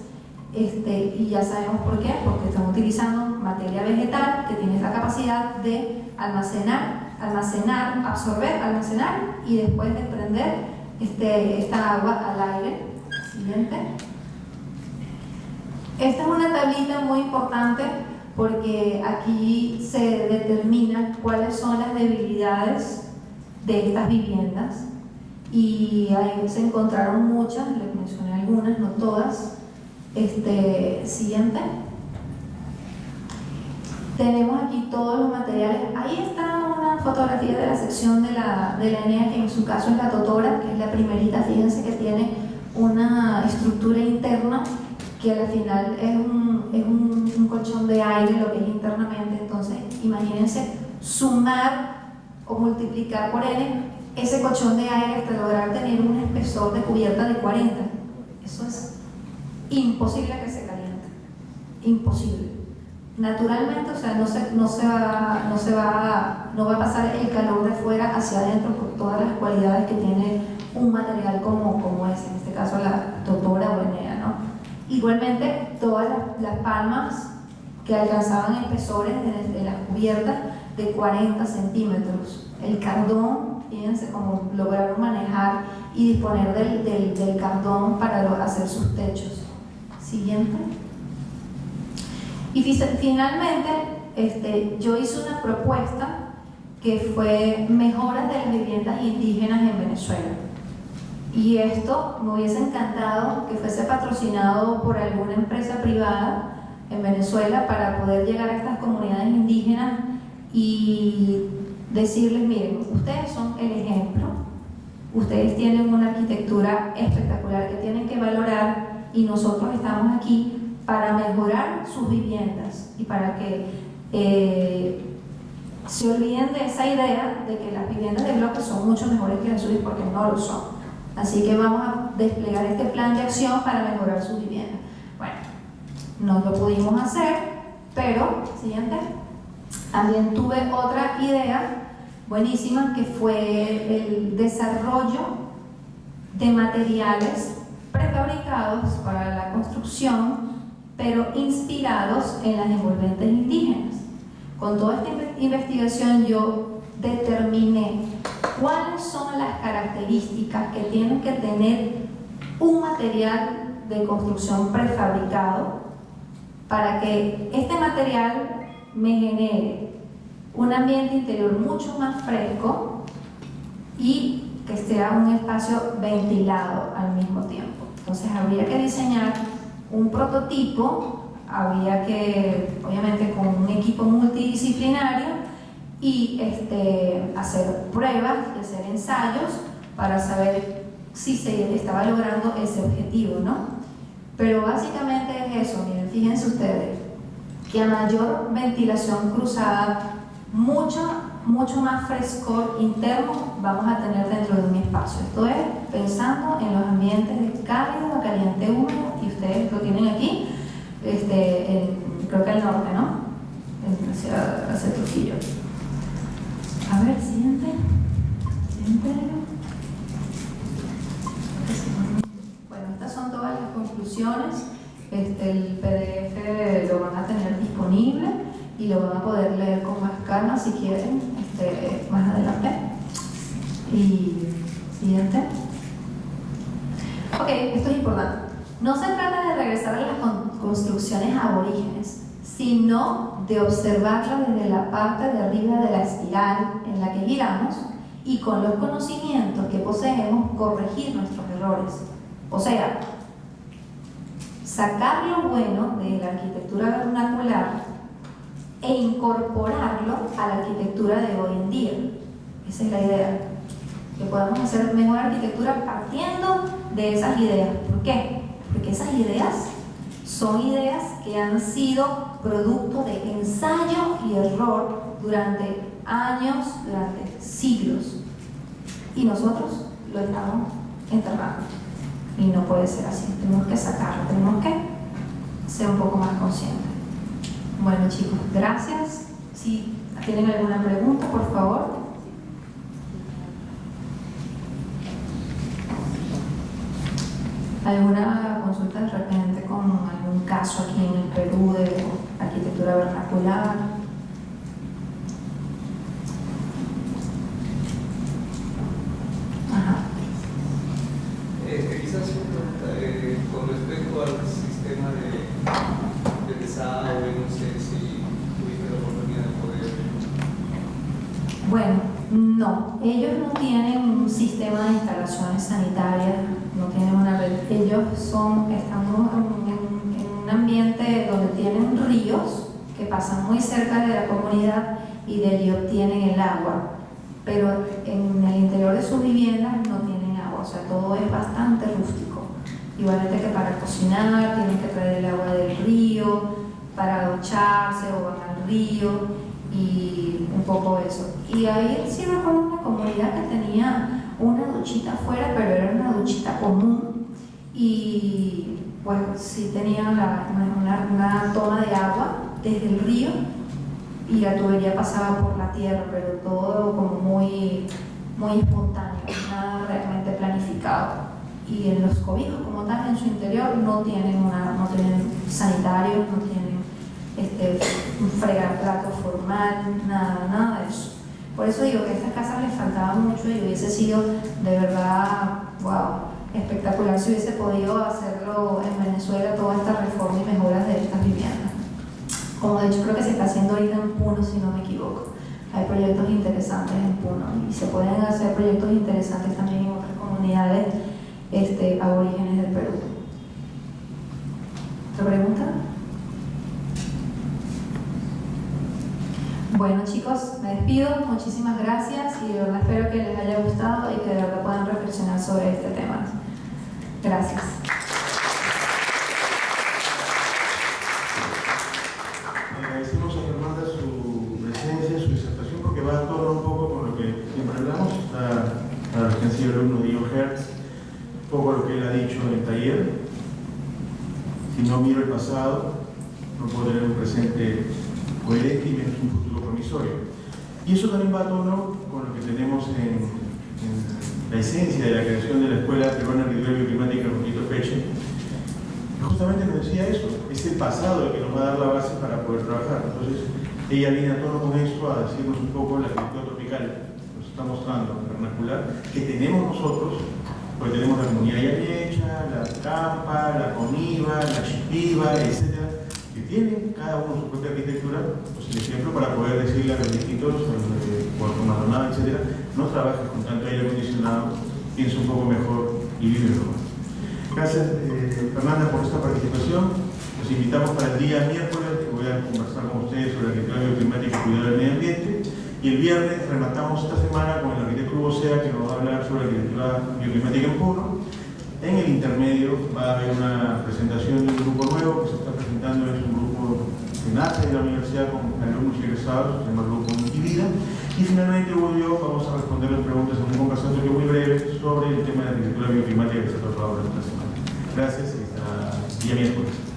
y ya sabemos por qué, porque están utilizando materia vegetal que tiene esa capacidad de almacenar, absorber, almacenar y después desprender esta agua al aire. Siguiente. Esta es una tablita muy importante porque aquí se determina cuáles son las debilidades de estas viviendas, y ahí se encontraron muchas, les mencioné algunas, no todas. Siguiente. Tenemos aquí todos los materiales. Ahí está una fotografía de la sección de la ENEA, que en su caso es la totora, que es la primerita. Fíjense que tiene una estructura interna que al final es un colchón de aire, lo que es internamente. Entonces, imagínense sumar o multiplicar por N ese colchón de aire hasta lograr tener un espesor de cubierta de 40. Eso es imposible que se caliente. Imposible. Naturalmente, o sea, no va a pasar el calor de fuera hacia adentro por todas las cualidades que tiene un material como ese, en este caso la totora o ENEA, ¿no? Igualmente, todas las palmas que alcanzaban espesores de las cubiertas de 40 centímetros. El cardón, fíjense cómo lograron manejar y disponer del cardón para hacer sus techos. Siguiente. Y finalmente, yo hice una propuesta que fue mejoras de las viviendas indígenas en Venezuela. Y esto me hubiese encantado que fuese patrocinado por alguna empresa privada en Venezuela para poder llegar a estas comunidades indígenas y decirles: miren, ustedes son el ejemplo, ustedes tienen una arquitectura espectacular que tienen que valorar, y nosotros estamos aquí para mejorar sus viviendas y para que se olviden de esa idea de que las viviendas de bloques son mucho mejores que las suyas, porque no lo son. Así que vamos a desplegar este plan de acción para mejorar sus viviendas. Bueno, no lo pudimos hacer, pero, siguiente, también tuve otra idea buenísima, que fue el desarrollo de materiales prefabricados para la construcción, pero inspirados en las envolventes indígenas. Con toda esta investigación yo determiné cuáles son las características que tiene que tener un material de construcción prefabricado para que este material me genere un ambiente interior mucho más fresco y que sea un espacio ventilado al mismo tiempo. Entonces habría que diseñar un prototipo, había que, obviamente, con un equipo multidisciplinario, y hacer pruebas y hacer ensayos para saber si se estaba logrando ese objetivo, ¿no? Pero básicamente es eso. Miren, fíjense ustedes que a mayor ventilación cruzada, mucho más frescor interno vamos a tener dentro de un espacio. Esto es pensando en los ambientes de cálido, caliente, húmedo, y ustedes lo tienen aquí, creo que al norte, ¿no? Hacia Trujillo. A ver, siguiente. el PDF lo van a tener disponible y lo van a poder leer con más calma si quieren más adelante. Y siguiente. Ok, esto es importante. No se trata de regresar a las construcciones aborígenes, sino de observarlas desde la parte de arriba de la espiral en la que giramos y con los conocimientos que poseemos corregir nuestros errores. O sea, sacar lo bueno de la arquitectura vernacular e incorporarlo a la arquitectura de hoy en día. Esa es la idea, que podamos hacer mejor arquitectura partiendo de esas ideas. ¿Por qué? Porque esas ideas son ideas que han sido producto de ensayo y error durante años, durante siglos, y nosotros lo estamos enterrando, y no puede ser así. Tenemos que sacarlo, tenemos que ser un poco más conscientes. Bueno, chicos, gracias. Si tienen alguna pregunta, por favor. ¿Alguna consulta de repente con algún caso aquí en el Perú de arquitectura vernacular? Ajá. Quizás una pregunta con respecto al sistema de desagüe, no sé si tuviste la oportunidad de poder. Bueno, no, ellos no tienen un sistema de instalaciones sanitarias, no tienen una red. Ellos estamos en un ambiente donde tienen ríos que pasan muy cerca de la comunidad y de allí obtienen el agua, pero en el interior de sus viviendas no tienen agua, o sea, todo es bastante rústico. Igualmente que para cocinar tienen que traer el agua del río, para ducharse o van al río, y un poco eso. Y ahí sí recuerdo una comunidad que tenía una duchita afuera, pero era una duchita común, y pues sí tenía una toma de agua desde el río y la tubería pasaba por la tierra, pero todo como muy espontáneo, nada realmente planificado. Y en los cobijos como tal, en su interior, no tienen sanitarios, no tienen un fregaplato formal, nada de eso. Por eso digo que a estas casas les faltaba mucho y hubiese sido de verdad, wow, espectacular si hubiese podido hacerlo en Venezuela, toda esta reforma y mejoras de estas viviendas. Como de hecho creo que se está haciendo ahorita en Puno, si no me equivoco. Hay proyectos interesantes en Puno y se pueden hacer proyectos interesantes también en otras comunidades aborígenes del Perú. ¿Otra pregunta? Bueno, chicos, me despido, muchísimas gracias y de verdad espero que les haya gustado y que de verdad puedan reflexionar sobre este tema. Gracias. Agradecemos a Fernanda su presencia, su disertación, porque va a tono un poco con lo que siempre hablamos. Para los que han sido alumnos de Ivo Hertz, un poco lo que él ha dicho en el taller. Si no miro el pasado, no puedo tener un presente coherente y menos un futuro promisorio. Y eso también va a tono con lo que tenemos en la esencia de la creación de la Escuela Peruana de Arquitectura Bioclimática Rosito Peche. Justamente nos decía eso, es el pasado el que nos va a dar la base para poder trabajar. Entonces, ella viene a tono con eso a decirnos un poco la arquitectura tropical, nos está mostrando vernacular, que tenemos nosotros, porque tenemos la comunidad yayecha, la campa, la coniva, la chipiva, etc., que tienen cada uno su propia arquitectura. Pues el ejemplo para poder decirle a los distintos, Puerto Maldonado, etc., no trabajes con tanto aire acondicionado, piensa un poco mejor y vive mejor. Gracias, Fernanda, por esta participación. Los invitamos para el día miércoles, que voy a conversar con ustedes sobre arquitectura bioclimática y cuidado del medio ambiente. Y el viernes rematamos esta semana con el arquitecto Hugo Sea, que nos va a hablar sobre arquitectura bioclimática en Puno. En el intermedio va a haber una presentación de un grupo nuevo que se está presentando, es un grupo que nace de la universidad con alumnos egresados, se llama el Grupo Multivida. Y finalmente Hugo y yo vamos a responder las preguntas en un conversatorio muy breve sobre el tema de arquitectura bioclimática que se ha tratado durante esta semana. Gracias y hasta el día miércoles.